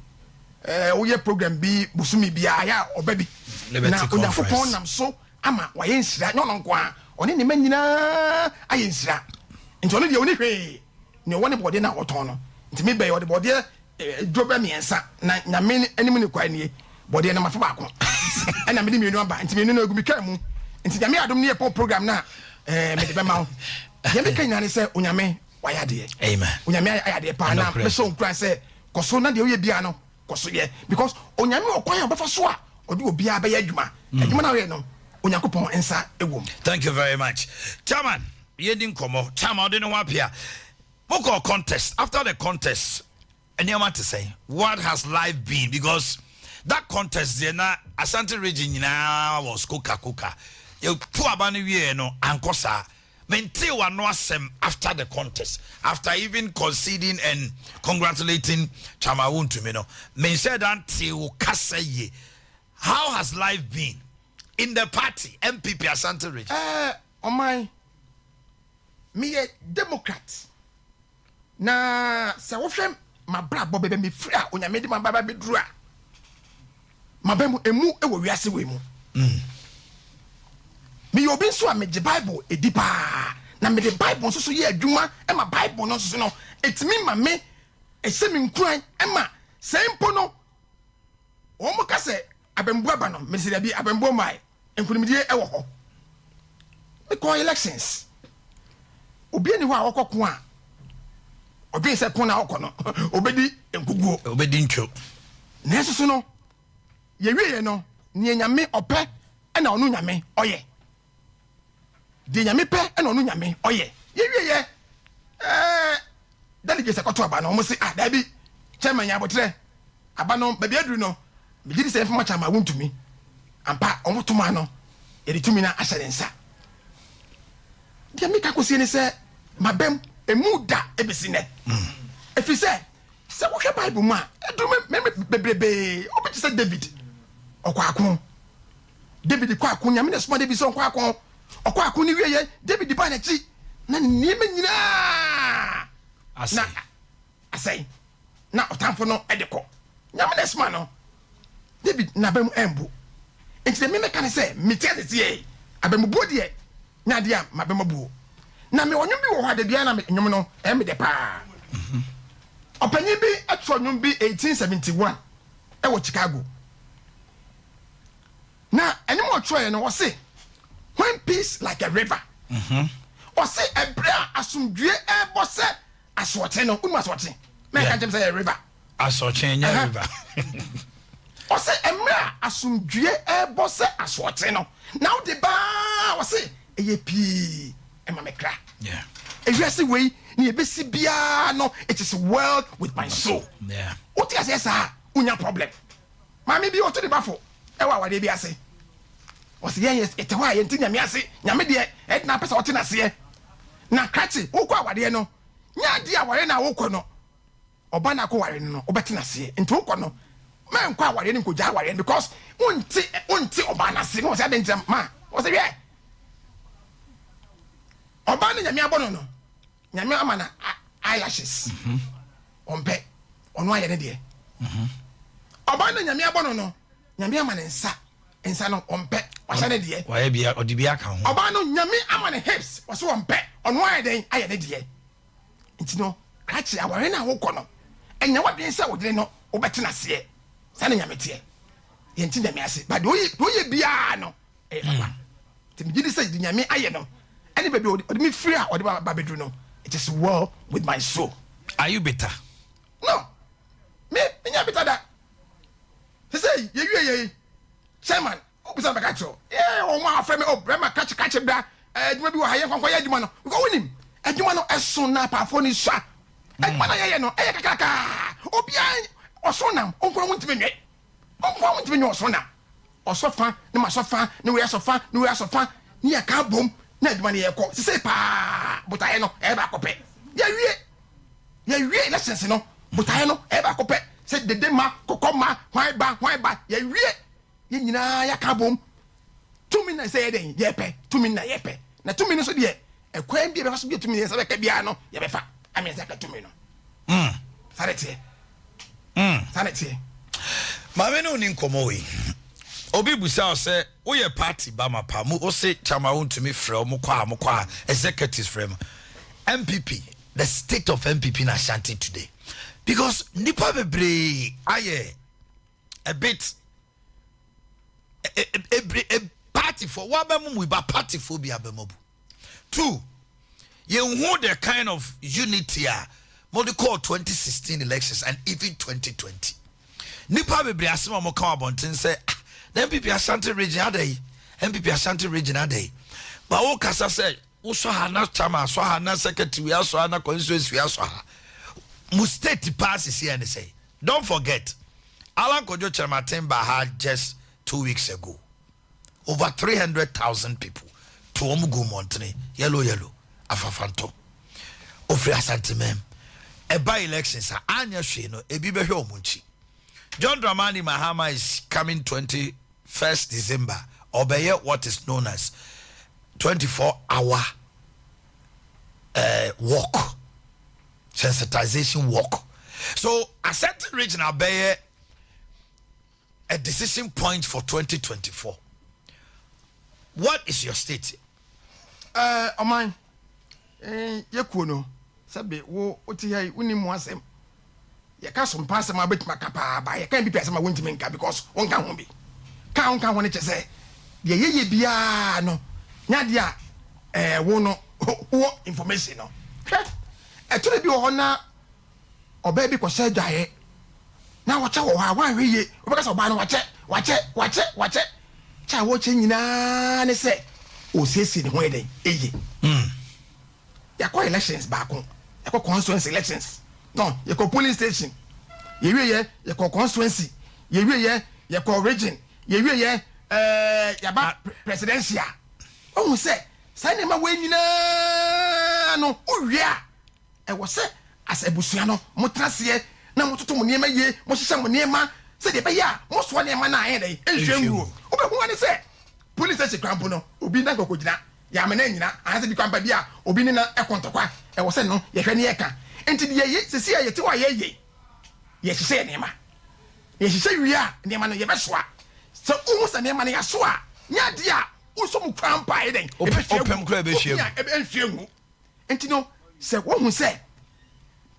oye program bi busumi bia ya obabi na onyankopon nam so ama waye nsira nyo nko a one ne manyina aye nsira nti one de oni hwe ne wone bode na oton no nti me be ode bode droba miensa na nyame anim ne kwa nie bode na mafa ba ko na me de mienu aba nti mienu na agumi ka mu nti nyame adom ne program na me de be ma ho nyame kan nyane se onyame wayade amen onyame ayade pa na me so nkran se koso na de oye bia no because onyame okwan obefa so a odi obi abeya adwuma adwuma na we no onyankopon ensa ewom. Thank you very much chairman. Yedin komo chairman odi no apia moko contest. After the contest any want to say what has life been, because that contest there na Ashanti region na was coca you two abani we no ankosa maintain one no asem after the contest, after even conceding and congratulating Chamawun to me no. Me said until Kasaye, how has life been in the party MPP Ashanti region? On my me a Democrat. Na sa wo hwem ma bra bo bebe me free a onyame de ma baba be duru a ma ba mu emu e wo wiase we mu me yo bin so a me je bible edipa na me de bible so ye adwuma e ma bible no so no etimi ma me e se me nkuran e ma sempo no o mo ka se abembu aba no me se da bi abembu mai enkunimdie e wo ho me call elections obi ani ho a wokoko a obi se ko na wokɔ no obedi enkuguo obedi ntwo na so no ye wiye no ne nyame opɛ e na ɔno nyame ɔyɛ de nyame pɛ e na ɔno nyame ɔyɛ ye wiye delegate sekɔto aba no mo se da bi chairman ya botre aba no ba bi aduru no me gidi se fama chama wontumi ampa ɔmotoma no ye de tumi na ahyɛ nsa de me ka kosie ne se mabem emu da ebesi ne efi se wo hwɛ bible mu a eduru me bebrebe obeti se David ɔkwako David kwako nyame na soma David so kwako ɔkwako ni wiye David ba na chi na niema nyina na asai na otamfo no edekɔ nyame na soma no David na bam embu enti me meka ne se metiase tie abamubuo de na de a mabemabuo na me onwum bi wo ha de bia na me nwum no me de pa opanyi bi atro nwum bi 1871 e wo Chicago na eni mo tro ye no wo se when peace like a river o se ebra asumdue e bo se asote no unu asote me ka jem say a river asoche nya river o se emra asumdue e bo se asote no now the ba o se eye pi e ma me kra yeah ewiase wei ni ebesi bia no it is well with my soul yeah o ti ase sa unya problem mami bi o to de bafo e wa wade bi ase o se yes ete wa ye ntinya me ase nyame de e na pesa o te na se na krachi wo kwa wade no nya de aware na wo kɔ no oba na ko ware no obete na se nti wo kɔ no me nkɔ aware ni nkoja aware because unti oba na se no se adentia ma o se ye oba na nyame abono no nyame amana eyelashes ompe ono aye ne de oba na nyame abono no nyame amana nsa no ompe wasa ne de waye bia odi bia ka ho oba no nyame amana hips waso ompe ono aye den aye ne de nti no krachi aware na wo kɔ no enya wadwen sɛ wodre no obete na se sa na nyame tie ye nti nyame ase but do ye bia no papa ti mi gidi sɛ nyame aye no any baby odi me free odi ba bedru no it is well with my soul. Are you bitter? No. Me nya bitter da. Say ye chairman obisa ba kacho o ma afre me o brema catch bra adwuma bi wo haye kwankwa ye adwuma no because wonim adwuma no eso na paafo ni sha adwuma na ye no eye kakaka obia osonam onkwa wontime nwe onkwa wontime nwe osonam osofa ne masofa ne we asofa ne we asofa ni ya ka bom na adwuma ne ye kɔ sese pa botaye no e ba kɔpɛ ye wie lessons no botaye no e ba kɔpɛ se dede ma kokoma hwan ba ye wie ye nyina ya ka bom tumi na se ye den ye pɛ tumi na ye pɛ na tumi no so de e kwan bi e ba so bi tumi ye se be ka bia no ye be fa amen se ka tumi no sanete maame no ni nkomo we obi busa o se wo ye party ba ma pa mu o se chama won to me frɛ mo kwa executives frɛ MPP the state of MPP in Ashanti today because nipa bebre aye a bit a party for wa ba mu ba party for bi abemobu 2 you hold the kind of unity what they call 2016 elections and even 2020 nipa bebre asema mo ka abonten say the MPP Ashanti region adey MPP Ashanti region adey but wo kasa say wo so ha na chama so ha na secretary we so ha na constituency we so ha mu state passes here and say don't forget Alan Kojo Chairman Temba had just 2 weeks ago over 300,000 people to Omugu Montane yellow afafanto ofri Ashanti mem e by elections anya hwe no ebi behwe omunchi John Dramani Mahama is coming 21st December obey what is known as 24-hour walk sensitization walk So Ashanti region Abia a decision point for 2024. What is your state? Oman yekuo no sabe wo oti hai uni mu asem ye ka so mpa asem abetima kapa ba ye kan bi asem a wontimi nka because won ka ho bi ka won ka ho ne chese ye ye bia no nya dia wo no wo information no etore bi wo na oba bi ko se dwaye na wo che wo ha wan hweye wo ka so ba no wache cha wo che nyina ne se o sesi ne ho eden eye yakọ elections baako yakọ constituency elections no yakọ polling station yewie yakọ constituency yewie yakọ region yewie yaba presidential ohun se sai ne ma we nyina no owia e wo se asebusua no motrase na mototo mo niema ye mo hyehyɛ mo niema se de be ya mo so niema na aye dai ehwenwu obehu ane se police station krampo no obi na kokogina ya mena nyina anase bi kwampa bia obi ni na ekontokwa e wo se no ye hwɛ ne ye ka enti de ye sisi ye te wa ye ye hyehyɛ ne ma ye hyehyɛ wia ne ma no ye besoa so uhu se ne ma ne ya so a nya de a uso mu kwampa ye den e be opem kra be hwɛ e be nhwɛngu enti no se wo hu se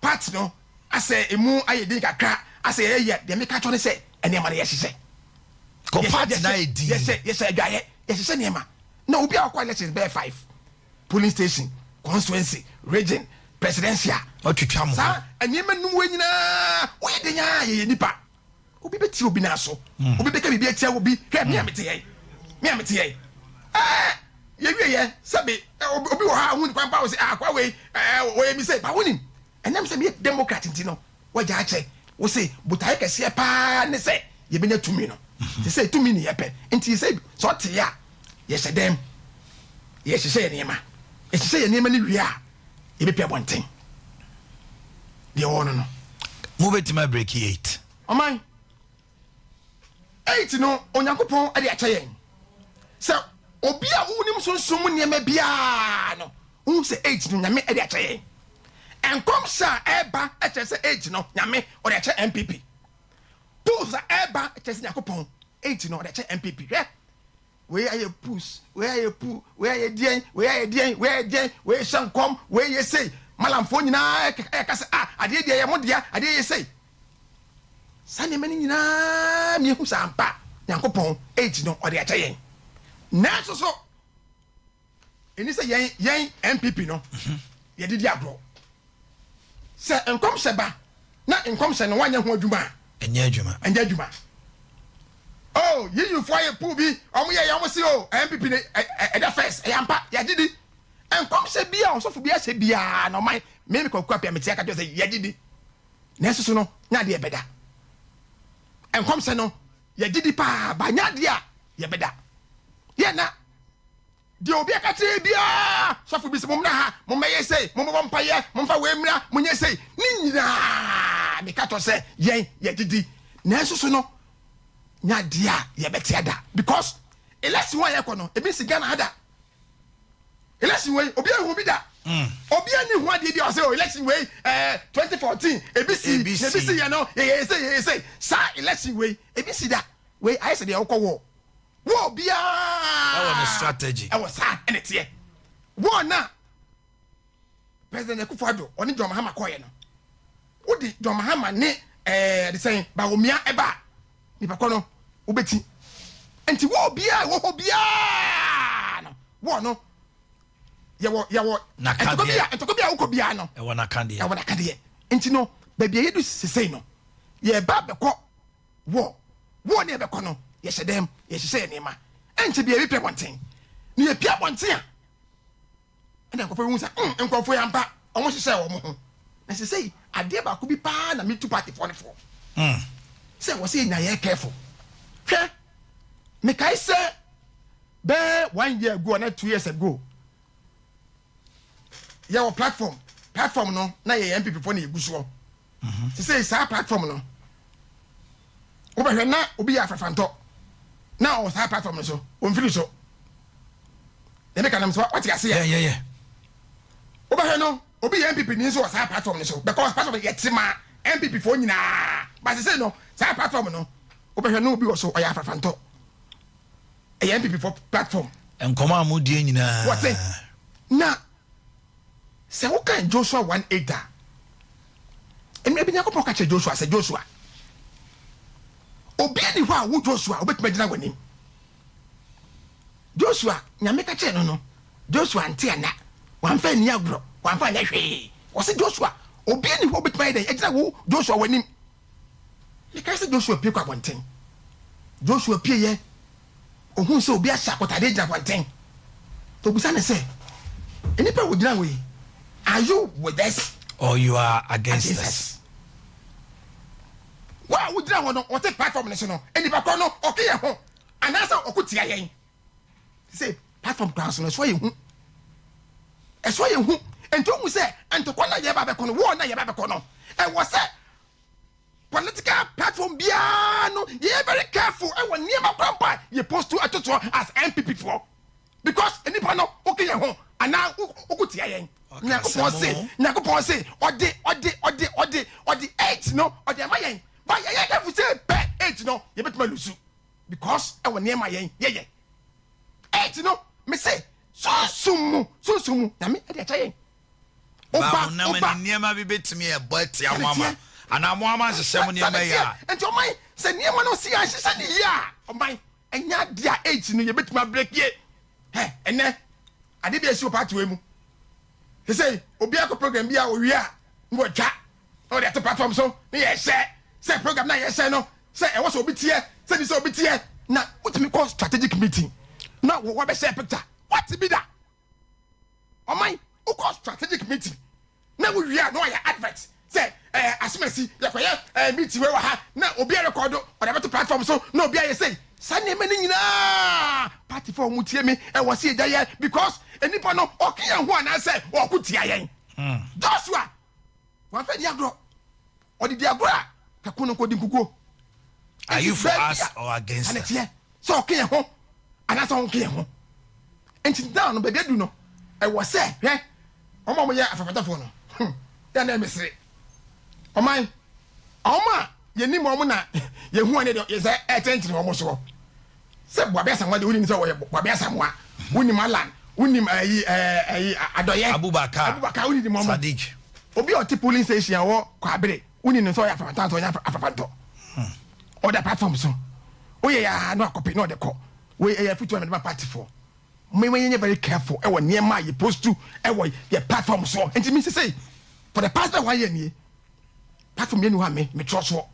part no ase emu aye din kakra ase ye de me ka cho ne se ene ma ne ye hyehyɛ ko part na e di yes adwaye ye hyehyɛ ne ma na obi a kwa elections be 5 polling station constituency region presidential otwitwa mo sa anyema num wanyina wo ye de nya ye nipa obi beti obi na so obi beka bibia atia obi hwɛ me amete ye ye wie ye sabe obi wo ha hu ni kwampa wo se akwa we we mi say ba wonim enam se me democrat ntino wo ja ache wo se butai kese pa ne se ye benya tumi no se tumi ni ye pe nti se so te ya ye sedem ye hyehyɛ ne ma ye hyehyɛ ne ma ni wi a ye be pia bonten de wono no mo betima break 8 oman 8 no onyankopɔn ade akyɛ yɛn sɛ obi a wonim sonsom ne ma bia no wo sɛ 8 no nyame ade akyɛ yɛn enkom sa eba ɛkyɛ sɛ 8 no nyame ɔde akyɛ MPP pulse eba ɛkyɛ sɛ nyakopɔn 8 no ɔde akyɛ MPP hwɛ we are push we are pu we are dien we shankom we ye say malamfo nyina e ka se ade dia ye modia ade ye say sane mani nyina mi hu sampa yankopon 8 no ode acha yen na so eni se yen MPP no ye didi agro se enkom seba na enkom se no wanya ho adwuma enya adwuma oh you fire pu bi omo ye yamo si o MPP ne e first e ampa ya didi enkom se bia osofo bia se bia no man me kokwa pia metia ka se ya didi na susu no nya de beda enkom se no ya didi pa ba nya de a ye beda ye na de obi aka te bia sofo bi se mom na ha mom ye say mom bompa ye mom fa we mra mom ye say ni nyina me ka to se yen ya didi na susu no nya dia ye betia da because election wa ye kono ebi si Ghana ada election we obi ehu bi da obi ani hu ade bi o say election we 2014 ebi si ye no ye say sa election we ebi si da we I say de okwo wo bia that was a strategy I was sa enete wo na president Akufo-Addo oni John Mahama koye no odi John Mahama ne the saying ba omia eba nipa kono obeti enti wo bia no wo no ye wo entoko bia wo bia no e wona kande enti no ba bia yedu sesei no ye ba beko wo ne beko no ye hyedem ye hyehye ne ma enti bia bi pe bonten ne ye pia bonten a enda nkofo hu sa nkofo ya mpa omo hyehye wo mo ho na sesei ade ba ko bi pa na me two party for say was say na ye careful hwe me kai say be 1 year ago na 2 years ago your platform no na ye MPP for na eguso say sa platform no obehwe na obi ya afafanto na o sa platform no so o mfiri so e make am so what you say yeah obehwe no obi ya MPP ni so sa platform no so because platform ye tema MPP for nyina but say no say platform no obehwe no obi wo so oya afafanto e MPP for platform enkoma amudie nyina what say na say wo kan Joshua 18 emi bi nyakopɔ ka che Joshua say Joshua obi ani ho a wo Joshua obetuma gina wanim Joshua nyame ka che no Joshua ante ana wamfa ni agro wamfa nya hwe wo say Joshua obi ani ho obetuma ide agina wo Joshua wanim me ka say Joshua pie kwa bonten Joshua pie ye ohun se obi asha kotade gina bonten to busa ne say enipa wo gina we are you with us or you are against us? Wa wo gina ho no o take platform ne so no enipa ko no okay ye ho anasa okutia yen say platform class no so ye hu eso ye hu ento hu say ento ko na ye ba be ko no wo na ye ba be ko no e wo say political platform bia no ye very careful e wo niema pampa ye post to atoto as MPP for because enipa no okay ye ho ana okutia yen nyakopon say odi 8 no odi amayen ba ye careful say 8 no ye betuma lusu because e wo niema yen ye 8 no me say so sumu na me e dey chayen ba na me niema bi betimi e bot ya mama ana mo ama hyehyem niema ya enti o man say niema no si a hyehyem ni ya o man enya dia 8 no ye betuma break ye ene ade bi esi o party we mu he say obi akọ program bi a o wi a ngo twa o dey to platform so ni ye say program na ye say no say e was obi tie say ni say obi tie na utimi call strategic meeting na wo be share picture what be that o man o call strategic meeting na we wi a no ya advert say asumasi ya kwaya meeting we wa ha na obi a record o dey to platform so na obi a ye say sane me nyina party for mu tie me e wo se eja ye because enipa no okiya ho ana say o ku tie yen Joshua wa fe di agro o di agro a ka kuno ko di nkugo are you for us or against us so okiya ho ana so okiya ho enti down no be du no e wo se hwe o ma mo ye afafata no ya na mesere o man o ma ye ni mo na ye hu ane de ye say etentri mo so se Boakye Asamwa de woni so wo ye Boakye Asamwa woni malan woni ayi adoye Abubakar woni di mo Sadiq obi o ti police station wo kwa abere woni no so ya afafata so ya afafanto other platform so o ye ya no akopi no de ko we ya fitu na party for me ye very careful e wo niema ye post to e wo ye platform so enti me say for the past 1 year ni platform ye no ha me trust wo.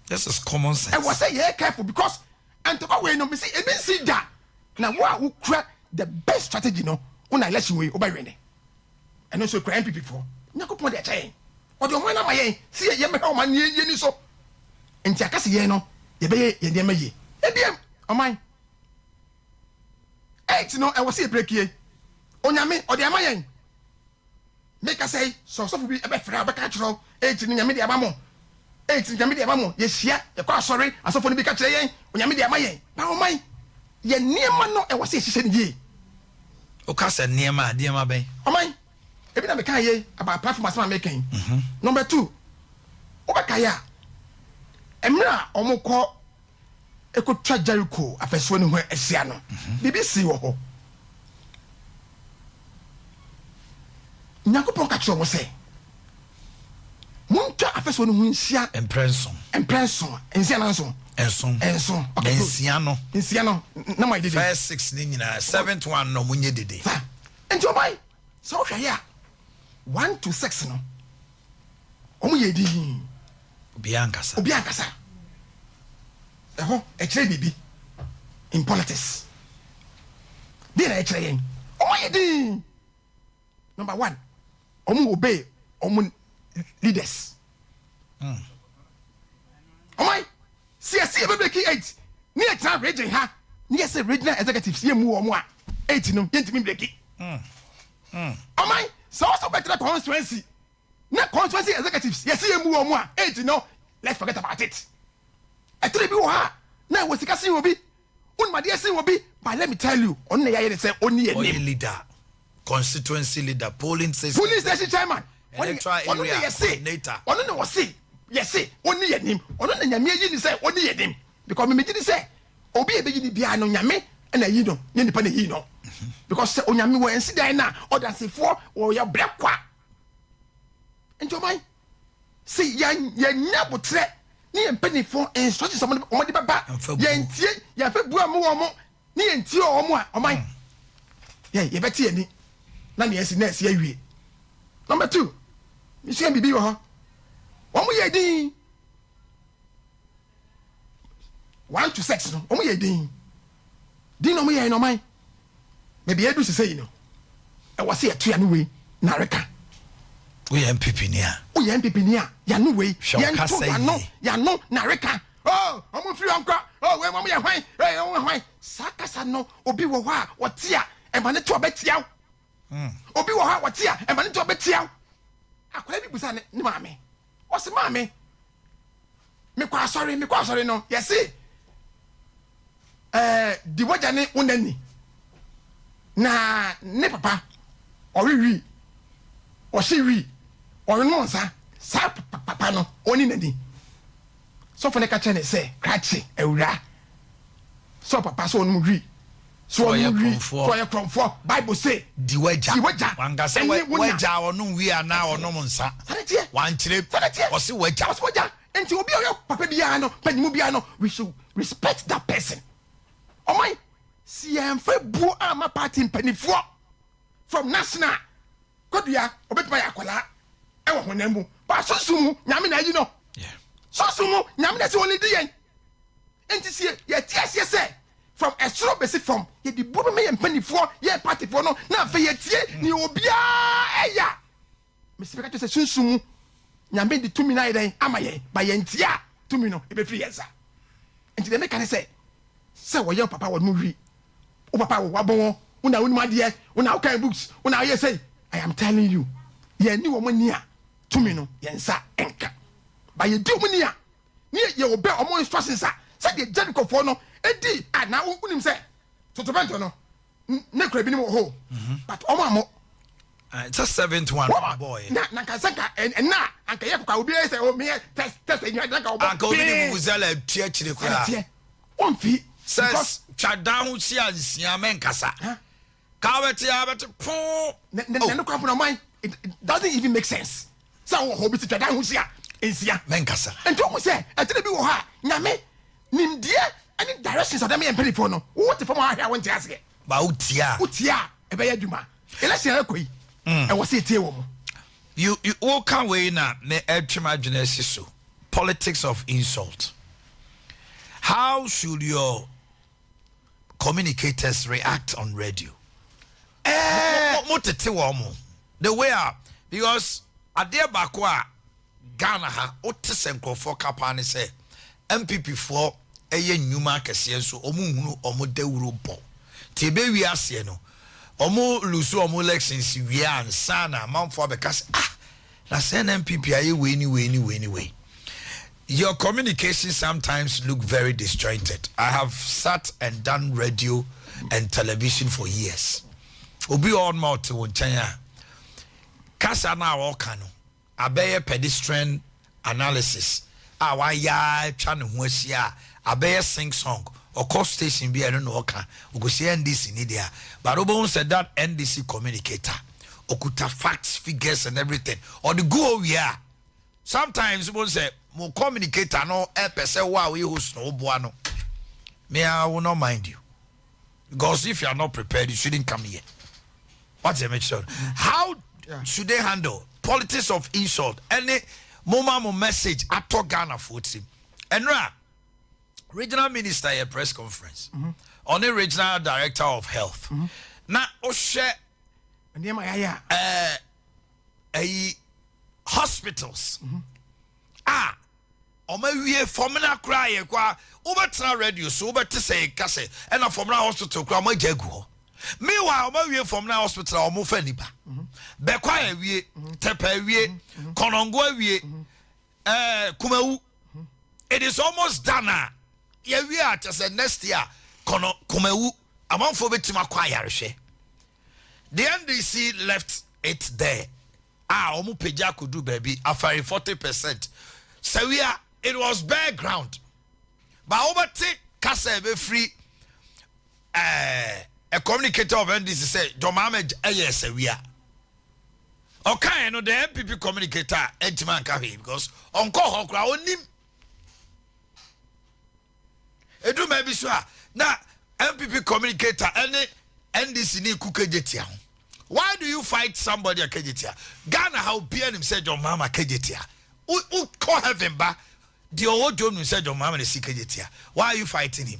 This is common sense. I was say yeah careful because and to go we no me see even see that now who crack the best strategy no una election we oba wene and also cry MPP for nyakopon dey chain what do man na mayen see ye me o man ye ni so enti akase ye no ye be ye dem ye ebiem o man 8 no I was see break ye onyame o dey amayen make us say so bi e be fra be ka chiro 8 ni nyame dey abamo 8 nyame dey abamo ye hia ye kwa sorry asofo ni bi ka kire yen onyame dey amayen ba o man ye niema no e was see hye ni ye o ka se niema ben o man ebi na me kan ye about platform asma making number 2 o ba kaya emra omukọ ekotwa Jericho afeso ni ho ahia no BBC wo ho nyakopon ka kire mo se muntwa afeso ni ho nhia empresso nhia na nso enso ensia no na my dede first 6 ni nyina 7th one no munye dede enti o bai so hwa ya 1 to 6 no omu ye di obi ankasa e kire bibi in politics bi na e kire yen omu ye di number 1 omu obey omu leaders omu CSC be break 8 ni e tra region ha ni say regional executives ye mu omu a 8 no yentimi break omu so also better constituency na constituency executives yes ye mu omu a 8 no let's forget about it e three bi wo ha na wo sika sin obi unma de sin obi but let me tell you on na ya say oni leader constituency leader polling station chairman electoral area coordinator. Ono no wose. Yes, oni yenim. Ono na nyame yi ni say oni yenim. Because me gidi say obi e beji ni bia no nyame na yi no. Nye nipa na yi no. Because say onyame wo ensi dan na odansefo wo ya brekwa. Ento mai. See ya nyabotre ni empanifo instructions omo de baba. Ya ntie ya fe bua mo wo mo ni ntie o mo a oman. Ye beti ani. Na ne esi na esi awie. Number 2. You see bibi wo ho. Omo ye din 1 to 6 no omo ye din no omo ye no man me be edu sese yi no e wase ye to ya no we na reka we MPP ni a o ye MPP ni a ya no we ya no na reka oh omo firi onko oh we omo ye hwan omo hwan sakasa no obi wo ho a wote a e ma ne to obetia obi wo ho a wote a e ma ne to obetia akola bi busa ne maame what's the mommy? Me kwa sorry no. Yes, see. The wajane unani. Na ne papa. Ori or she or no sa papa no oni nani. So for the catcher say, cratchy, eura. So papa so no ri. So you read for your for Bible say the wager wanga say wager onu we are now no monsa one trip or see wager and to be your papa biano panimu biano we should respect that person. Oh my see am fe bu ama party panifo from national kodua obetuma yakola e wo honambu ba sosumu nyame na yi no sosumu nyame na se only di yen enti see ye tie say from a straw basic from ye di bobo me mpanifo ye party for no na fe ye tie ni obia eya me se ka to se sunsumu nyame di tumi na iden amaye ba ye ntia tumi no e be free yensa enti de me kan say wo ye papa wo mu wi o papa wo wabon una unuma de una o kan books una ye say I am telling you ye ni wo mani a tumi no yensa enka ba ye di omani a ni ye obe omo instructions a say the Jericho for no edi na unim say totobento no ne kura bi ni ho but omo it's a 7th one boy na kasanka na anka ye kwa obi say o me test enyu anka obo anka obi ni muzala tia chire kura on fi says chadan hu sia nsia men kasa ka weti abet po na kwa no man it doesn't even make sense so wo obi chadan hu sia nsia men kasa ento mo say atene bi wo ha nyame nimdie any directions of them and for no what from how I went to ask it ba utia e be adwuma election ekoi e wo se tie wo mo you all can we na me etwema adwenesi so politics of insult. How should your communicators react on radio? The way because Adea Akye Ghana ha otesenko for kapani say MPP for eye nyuma kese so omuhunu omodawuro bo tie be wi ase no omo lusu omo elections wi ansa na manfo abekase na say MPP aye we. Your communication sometimes look very disjointed. I have sat and done radio and television for years. Obi on mouth won chanya. Kasa na wo kanu. Abeye pedestrian analysis. Wa ya twa ne ho asia. Abeye sing song. Or call station be I don't know okay. We go see NDC ni dia. But Obo said that NDC communicator. Okuta facts, figures and everything. Or the go we are. Sometimes Obo say mo communicator no pese wa we host no boano. Me I will not mind you. Because if you are not prepared, you shouldn't come here. What's the message? How should they handle politics of insult? Any moment message at Ghana for team. And regional minister a press conference on the regional director of health. Now, Oshe hospitals. Omawie formula cry kwa obetra radio so obete say kase and a formula hospital kwa majagu. Meanwhile, omawie formula hospital omo fa nipa. Be kwa awie, tepa awie, konongo awie, kumawu. It is almost done now. Yeah, we are just next year. Kumawu amanfo betima kwa yareshe. The NDC left it there. omu peja could do baby after 40%. So it was bare ground. But over take kasa be free a communicator of NDC say Domame yes we are. Okay, no the MPP communicator Entiman Kahi because on call hokra onim. Edu maybe so na MPP communicator any NDC ni kukejetia. Why do you fight somebody akejetia? Ghana how bien him said your mama kejetia. Who call heaven ba? The old John said your mama is kejetia. Why are you fighting him?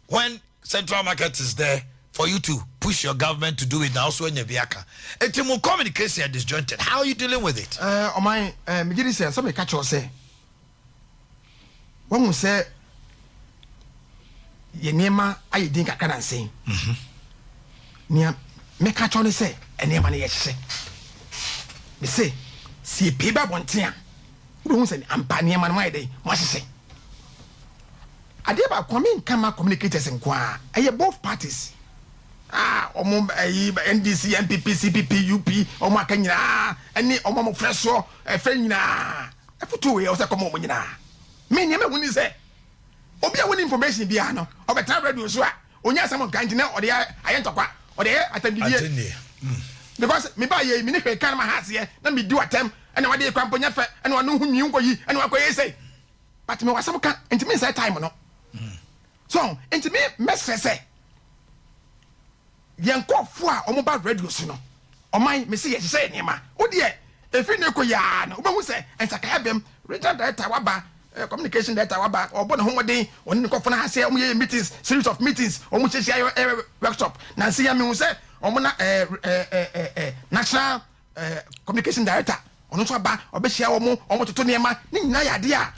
When Central Market is there for you to push your government to do it now, so when you biaka. Etimu communication are disjointed. How are you dealing with it? On my Mijiri say some catch or say. When we say ye nema ayi din kakra na nsen. Nia me catch on say enema na ye hye. Me say si peba bontia. We say ampa nema na mai dey mo hye. Adea ba kwame nkama communicators nkwa. Eye both parties. Omo NDC MPP CPP UP omo akanyina eni omo mo freso efe nyina efutu we o se komo mo nyina me nya me woni se obi a woni information bia no obeta radio so a onya asam nkan na ode ayentokwa ode atambidie because me ba ye me ne hwe kan ma hase na me di watem ena wade kwamponya fe ena wano hu nwi nkoyi ena wakoye sei but me wasam kan enti me say time no so enti me mesese yankofo a omo ba radio so no oman me se ye hye niema wo de efi ne ko ya na wo behu se ensaka abem regional director waba communication director waba obo na homoden oni ne kofo na hase omo ye meetings series of meetings omo chechia workshop na se ya me hu se omo na national communication director ono so ba obehia omo toto niema ni nyina ya de a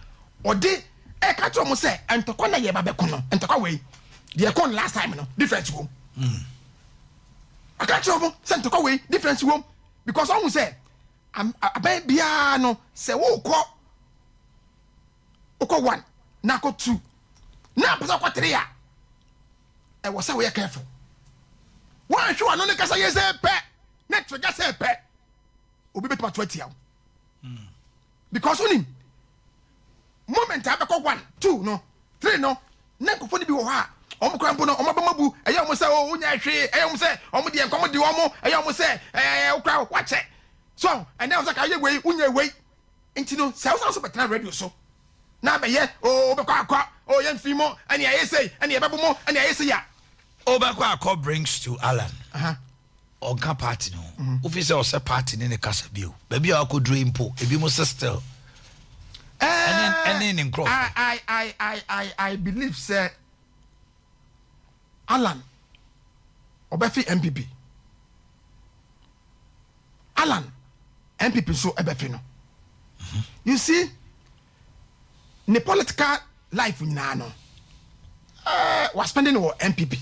ode ka to omo se entokwa na ye ba be kono entokwa we de kon last time no difference wo I can't trouble send to away difference room because almost say I'm a baby no say oko 1 na ko 2 na pesa ko 3 a e was we careful one show no nka say say pe net trigger say pe obi bet 20 am because onim moment abeko 1 2 no 3 no na ko fo ni bi wo ha omo krampo no omo bamabu eya omo se o nya hwe eya omo se omo de enkomo de omo eya omo se okra wache so and now say we unya we enti no se wo so betena radio so na be ye o be kwa o ye mfimo ani aye sei ani e bebomo ani aye sei ya o be kwa brings to Alan onka party no officer o se party ne kasa bio ba bia akodro impo ebi mo still and in cross I believe say Alan obefi MPP Alan MPP so ebefi no you see the political life nyina no was spending on MPP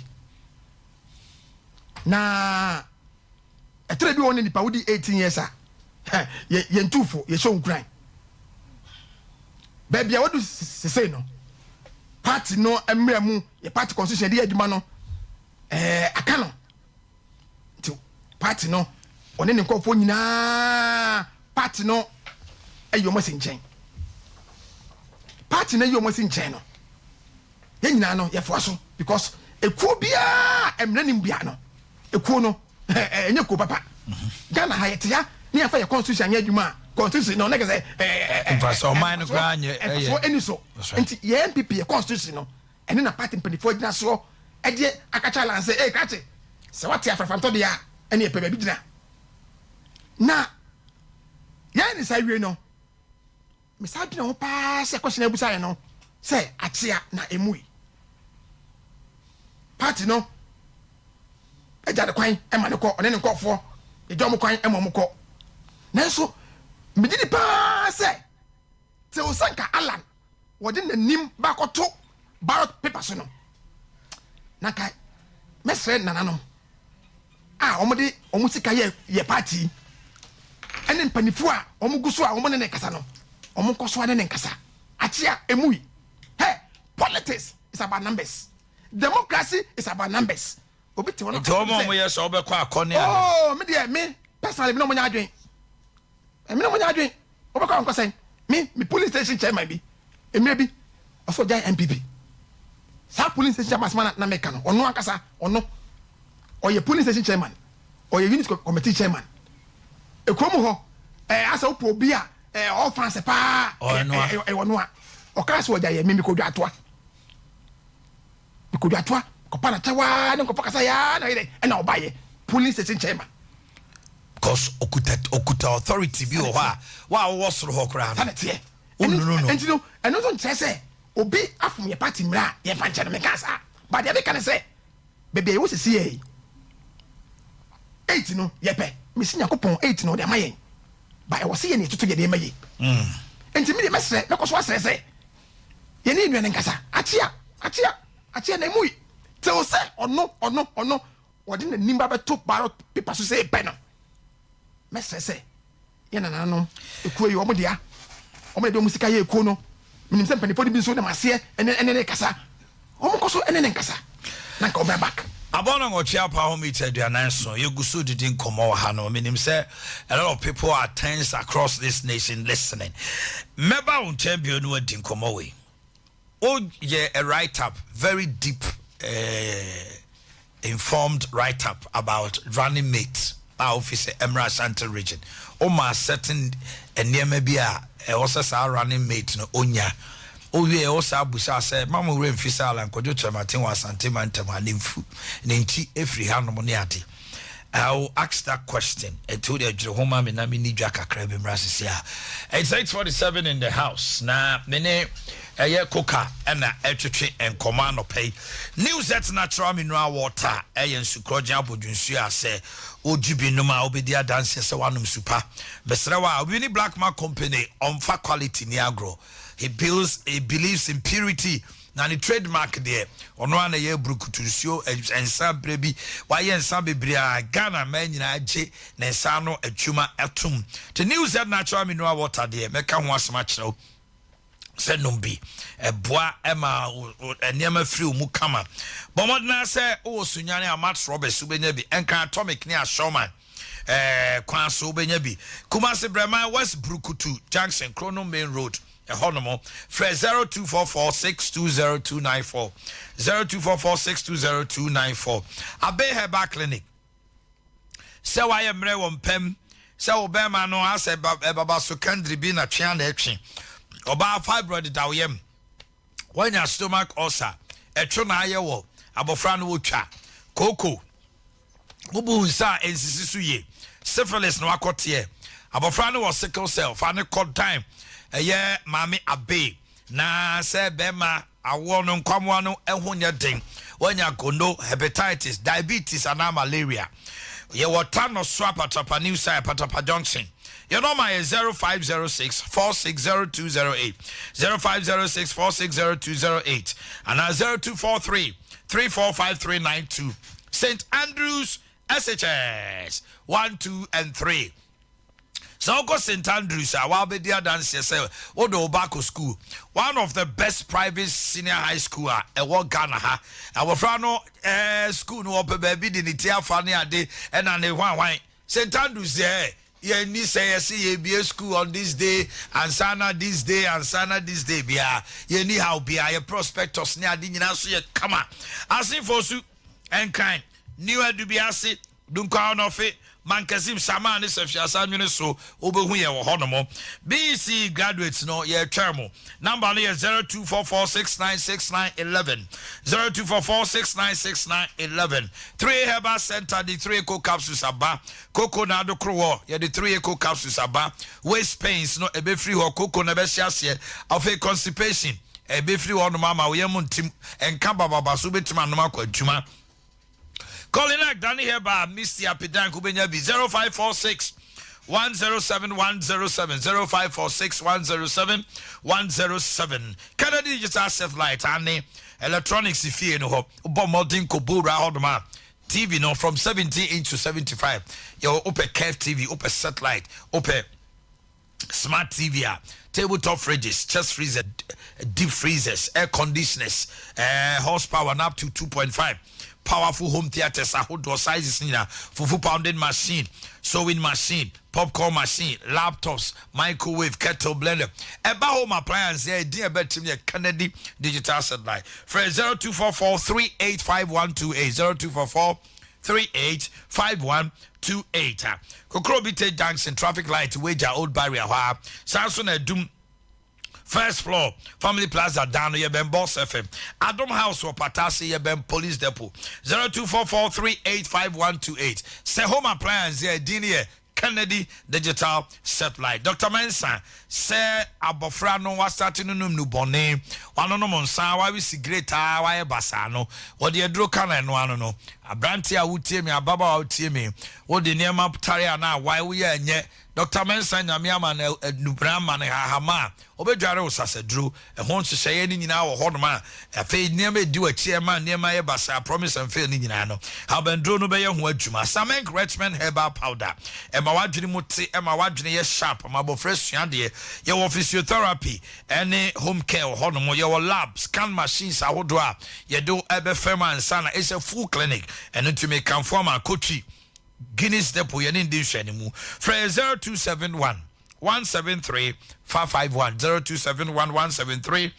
na etre bi won nipa wodi 18 years a ye ntufo ye show nkran baby what do say no party no emremu ye party constitution dey adwuma no aka no nti party no one ne nkofo nyina party no ayomo sinchen party na ayomo sinchen no ye nyina no ye fo so because ekuo bia emrenim bia no ekuo no enye ko papa Ghana ha yete ya ne afa ye constitution anya adwuma constitution no neke say so mine granye so any so nti ye MPP ye constitution no ene na party mpanyfo gina so eje akacha lance kache se wate afrafanto de ya ene e pebe bi gina na ya ni sai wie no me sa bi na ho pa se question abusa ye no se atia na emui party no eja de kwan e ma ne ko one ne nkofo e jo mo kwan e mo ko nanso me di pa se te osanka Alan wode nanim ba koto ballot paper so no na kai mesre nananom omode omusika ye party ene mpanifu a omuguso a omone ne kasa no omunkoso ane ne kasa atia emui hey politics is about numbers democracy is about numbers obi te wono to mo yes obekọ akone oh me de me personally me no mo nya adwen me no nya adwen obaka onko sen me police station chairman bi emre bi oso jai MPP sa police station chairman na meka no ono ankasa ono oye police station chairman oye unit committee chairman ekromo ho asa opo bi a all France pa ono a okase wo jai me ko dwatoa ko pana tawa ne ko pakasa ya na ide na obaye police station chairman because okuta authority bi o ha wa wo soro ho kra na tie no enti no so nchese obi afum ye party mra ye fa nche no me kasa but ye be kan say bebe ye wo sisi ye 8 no ye pe me sinya kopon 8 no de amaye ba e wo se ye ne tutu ye de maye enti me de mesre me ko so asre say ye ni nwe ne nkasa achia na mui te o se ono wodi na nimba be to ballot paper so say pe no mesre say ye na no ekuo yi omo dia omo de musika ye ekuo no minim se mpanifo bi so na mase ene kasa omo ko so ene nkasa na ka oba back abona ngochia pa ho meet aduanan so ye gusu didin komo ha no minim say a lot of people are tense across this nation listening meba on champion no adin komo we oh yeah, a write-up, very deep, informed write-up about running mate, our officer, Ashanti region. Oma certain and near maybe also our running mate no onya. Oh yeah, also Abusa said, Mama we fiscal and Kojo Martin was antimantam and infu. Ninti every hand moniati. I'll ask that question. I told you, Jehovah, me na mi ni jaka krebe mrasisia. It's 8:47 in the house. Na mene. Coca and etchetri and command pay. News that's natural mineral water. Ayan Sukroja Budunsia say, Ojibi Numa Obedia dancing Sawanum Super. Besrawa, Winnie Blackman Company on fa quality Niagro. He believes in purity. Na ni trademark there. Ono ana ye brukutusio ensa brebi. Wa ye ensa bebria Ghana man nyina agye na ensa no atwuma atum. The news that natural mineral water there. Meka ho asema kyerɛw. Said numbi a bois emma and yama free mukama. But what na say, oh, Sunyani, a match Robert Subenyabi, and atomic near Showman, Kwan Subenyabi, Kumasi Brema, West Brukutu, Junction, Chrono Main Road, a honomo, Fred 0244620294, 0244620294. Abe Heba Clinic. So I am Rewon Pem, so Obama no, I said, Baba Sukandri bin a Chian action. Oba fibroid dawiem when your stomach ulcer etwona ayewo abofra no wotwa koko mubu nsa ensisi suye syphilis no akote abofra no was sickle cell fa ne cold time eye mami abe na se bema awo no nkwamwa no ehonye den when your gono hepatitis diabetes and malaria ye water no swap atapa new side patapa junction. Your number is 0506 460208, 0506 460208, and 0243 345392. St. Andrews SHS 1, 2, and 3. So go St. Andrews, I be there dance yourself. Or the Obako School, one of the best private senior high school at Ghana. Our frano school no open baby the tia funny a day and an one St. Andrews there. Yeah, ni say see ABA school on this day and sana this day and sana this day bia ye ni how bia your prospectus ni adi nyina so ye kama asin for su and kind new adubiase dunka on of it mankasim sama ne sefia sanwene so obehu ye wo honomo BC graduates no ye twamo number no ye 0244696911 0244696911 3 Herbal Center the 3 eco capsules aba koko na do krowo ye the 3 eco capsules aba waist pains no ebe free ho koko na be hyiase of a constipation ebe free ho no mama we yam ntim enka baba so betima no makwa adwuma. Calling like Danny here by Misty Apidan Kubenya B 0546 107 107 0546 107 107. Canada Digital Satellite and electronics if you know modern Kobura Hodma TV no from 70 inch to 75. Your open curved TV, open satellite, open smart TV, tabletop fridges, chest freezer, deep freezers, air conditioners, horsepower and up to 2.5. powerful home theaters ahodoɔ sizes nyina fufu pounding machine, sewing machine, popcorn machine, laptops, microwave, kettle blender. Eba home appliance here, dear betim Kennedy digital satellite. For 0244 385128 0244 385128. Kokrobite Junction traffic light wager old barrier. Samson Edum first floor family plaza down here ben boss FM Adam house or Patasi here ben police depot 0244 385128. Say home appliance here Dinie Kennedy digital satellite. Dr. Mensa say abofra no was starting no bone one no monsa why we see great why basano what the edro can and one no abranti a wutie me ababa wutie me what the near taria na why we are nye Dr. Mensa nyamiama na nubrama na hama obedware osasedru e ho nhyehyɛ ni nyina wɔ hɔ no ma afei nneɛma edi wɔ ma nneɛma yɛ basa promise and fail ni nyina no habendro no bɛyɛ ho adwuma Samenk Richmond herbal powder ma wadwene mu te ma wadwene yɛ sharp ma bɔfrɛ suadeɛ yɛ wɔ physiotherapy ɛne home care wɔ hɔ no mo yɛ wɔ lab scan machines ahodo a yɛ do ɛbɛfɛm ansa na it's a full clinic ɛno tumi kanfo ma coach Guinness Depot yɛ ne ndi hwɛ ne mu frɛ 0271 173 551 0271 173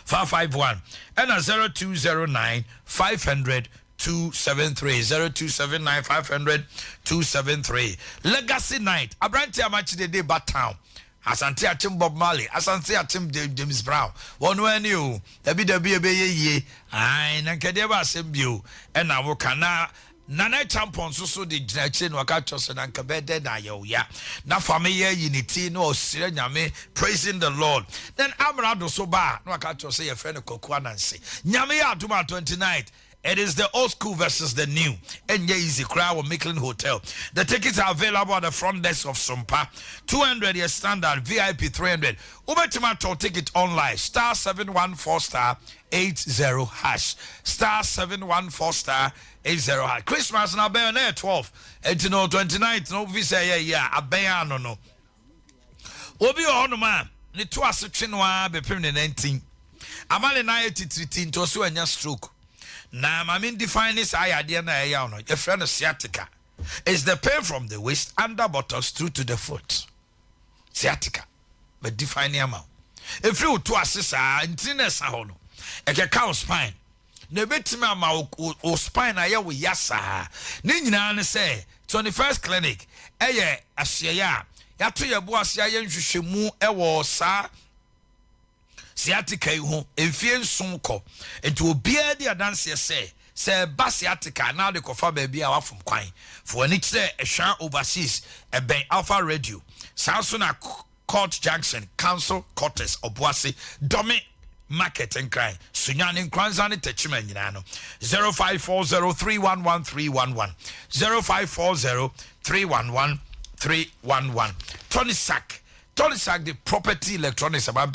551 and 0209 500 273 0279 500 273. Legacy night abranti amachi de day Battleground Ashanti atim Bob Marley Ashanti atim James Brown one when you dabi ye ai na nkede ba asem bio e na wo kana Nana champion so de gyinache no aka chose na nka bede na ya na family unity no osire nyame praising the Lord then amrado so ba no aka chose your friend Kokoa Nancy nyame ya aduma 29th. It is the old school versus the new. And yeah, easy crowd or Micklin Hotel. The tickets are available at the front desk of Sompa. 200 is standard, VIP 300. Ubetimato ticket online. Star 714 star 80 hash. Star 714 star 80 hash. Christmas na be on 12. And you know 29th no visa yeah abaya no. Obi ono man. Ni to asotwenwa be pem 19. Amale na 83 to so anya stroke. Now, I mean, define this idea na your friend sciatica. It's the pain from the waist under buttocks through to the foot. Sciatica. But define your mouth. If you to assess in tiness ahono, a cow spine. Ne betima ma o spine aya we yasa. Nina say 21st clinic. Eye asia ya to your boss ya nhwehwemu ewo sa sciatica ho enfie nsonko enti obia dia dance say sciatica now the kofa baby a wafom kwan for ani kire ehwan overseas ben Alpha Radio Samsung Court Junction Council Quarters Obuasi Domi Market and Cry Sunyane Nkranzane Techima nyina no 0540311311 0540311311 Tony Sack the property electronics about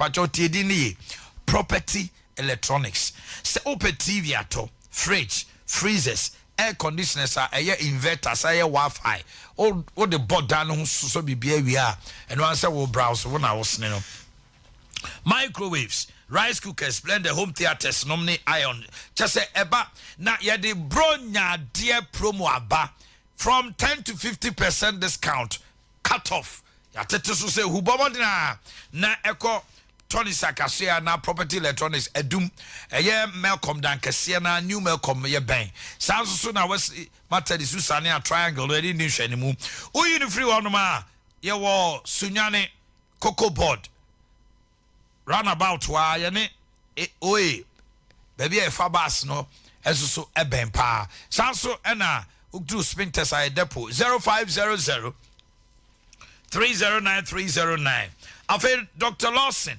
property electronics. Se open TV ato, fridge, freezers, air conditioners are inverters, Wi-Fi. All the board down so be we are. And once I will browse when I was microwaves, rice cookers, blender, home theaters, nominate iron. Just say eba na ya de bronya dear promo aba from 10 to 50% discount cut off. Yatetu say hubomodina na eko Tony Sakasia na property electronics edum eye Malcolm Dankase na new Malcolm ye ben sanso na was matter the Susane a triangle ready new shanimu uyi ni free one ma ye wo Sunyane cocoa board roundabout wa ye ne oe baby e fabas no esuso eben pa sanso na ukdu spinters I depot 0500 309 Afe Dr. Lawson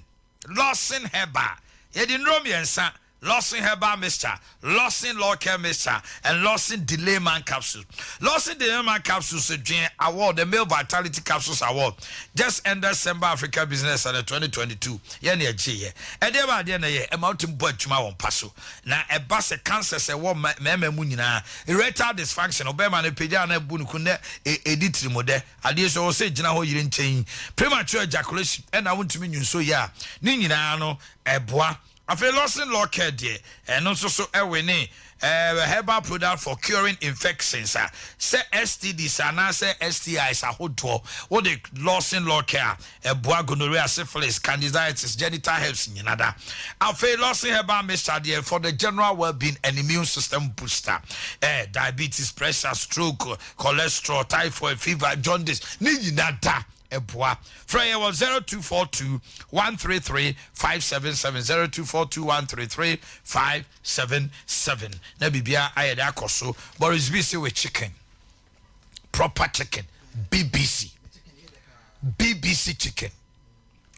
Heba Yedin Romiensa Lawson Heba Mr. Lawson Law Care Mr. and Lawson Delayman Capsules. Lawson Delayman Capsules award the Male Vitality Capsules Award just ended December Africa Business and 2022. Yene G. Adea Akye Abia mountain boachuma on paso. Na a bus cancer se wo meme munina erectile dysfunction obema ne peja na bunuku ne editri mode ade so say gina ho yire nchen premature ejaculation and I want to mean so ya ni nyina no eboa Afe Lawson Law Care de eno so ewe ne herbal product for curing infections. Say STDs and say STIs are hoodoo. What the Lawson Law Care, gonorrhea, syphilis, candidiasis, genital herpes, yinada. Alpha Lawson herbal mixture for the general well-being and immune system booster. Diabetes, pressure, stroke, cholesterol, typhoid, fever, jaundice. Niyinada. Eboa. Freya was 0242 133 577 0242 133 577. Na bibia ayede akoso. Boris BC with chicken. Proper chicken. BBC chicken.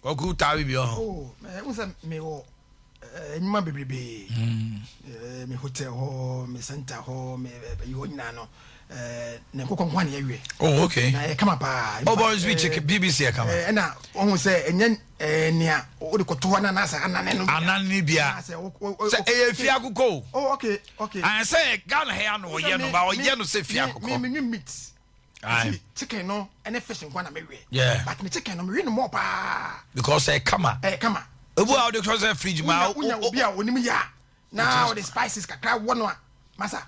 Ogu tawi bi Oh, me wo nyuma bebrebe. Me hotel ho, me center ho, me yo nyina no. Na kokon ya wie. Oh, okay. Na come pa. Oh, Boris BC chicken BBC come. Na ohun say enye nia o de koto na sa anane no. Anane bia. Say e fi akoko. Oh, okay. I say Ghana here no ye no ba o ye no say fi akoko. Me meat. Chicken no any fish nkwa na me wie. Yeah. But me chicken no me wie no more pa. Because come kama. Obu how the close fridge ma. Unya obi a onim ya. Now the spices kakra wono a. Masa.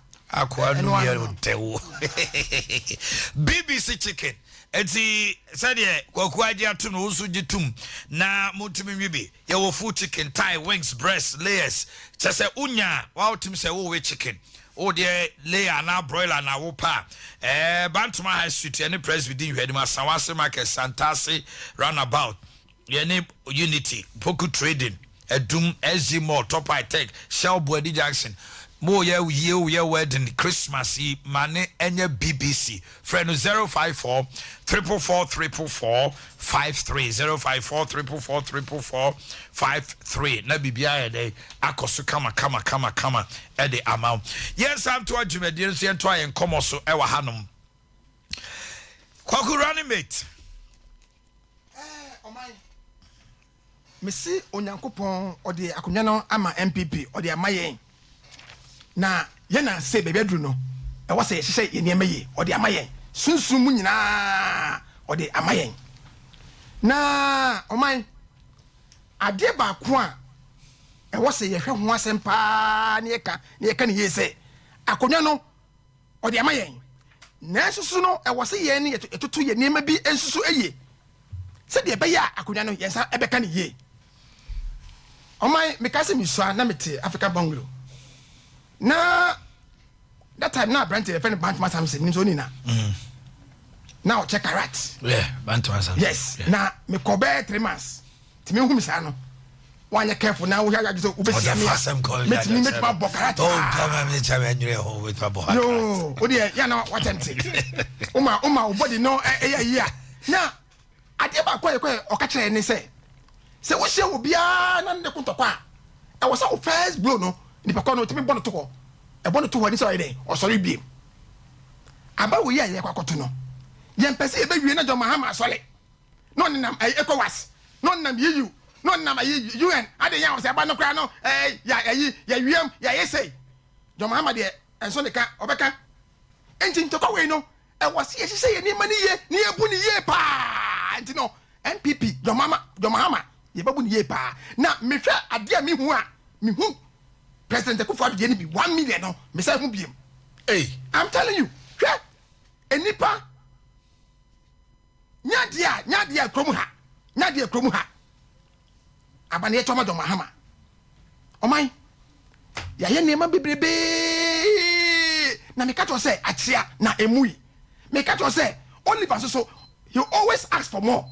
BBC chicken. Eti said kwaku aje atum no so gitum na mutumi wibi ye wo full chicken, thigh, wings, breast, layers. Say unya wa utum say wo we chicken. O de layer na broiler na wo pa. Bantuma high street any press within you ma Sawase market Santase roundabout. Ye ne Unity, Poku Trading, Edum SG Mall, Top High Tech, Shell Boadi Jackson. Mo ye wedding Christmas money enye BBC friend 054 444 53 054 444 53 na bibia dey akoso kama e dey amount. Yes, I'm to adwumadi so ento ayen komoso e wa hanom. Kwaku running mate. Oman Messi Onyankopon ode akonwa no ama MPP ode amayen na yena se bebe dru no e wo se hye ye niam yi ode amayen sunsun mu nyina ode amayen na oman ade ba ko a e wo se ye hwe ho asempa ne eka ne ye se akonwa no ode amayen na susu no e wo se ye ne etoto ye niam bi ensusu eye se de be ya akonwa no yensa ebeka ne ye oman mekase misua na mete Africa Bungalow na that time na brand the friend Bantama Samson ni so ni na now check karat Bantama Samson yes na me ko be 3 months ti me hu mi sa no wanya careful na wo ya so obesi me met ma bokarat oh me chama anywhere ho with bokarat yo o de ya na watente uma body no ya na ade ba kwa o ka kire ni se wo hye obia na nde kuntokwa e wo sa o first blow no ni pa kono timi bono to ho e bono to ho ni so ide o sori biem aba wo ya ye kwakoto no ye mpese e be wie na jo mahama sole no nam ECOWAS no nam EU no nam UN ade ya o se aba no kra no ya wiem ya yesei jo mahama de enso ne ka obeka enti ntoko we no e wo se ye ye ni mani ye ni ebu ni ye pa enti no MPP jo mahama ye babu ni ye pa na mehwa ade a mehu a mehu President Akufo-Addo ye ni bi 1 million no me say hu biem hey I'm telling you hwe enipa nyadia kromu ha abane ye toma do mahama oman ya ye nema bebrebe na me kato say atia na emui me kato say Oliver so you always ask for more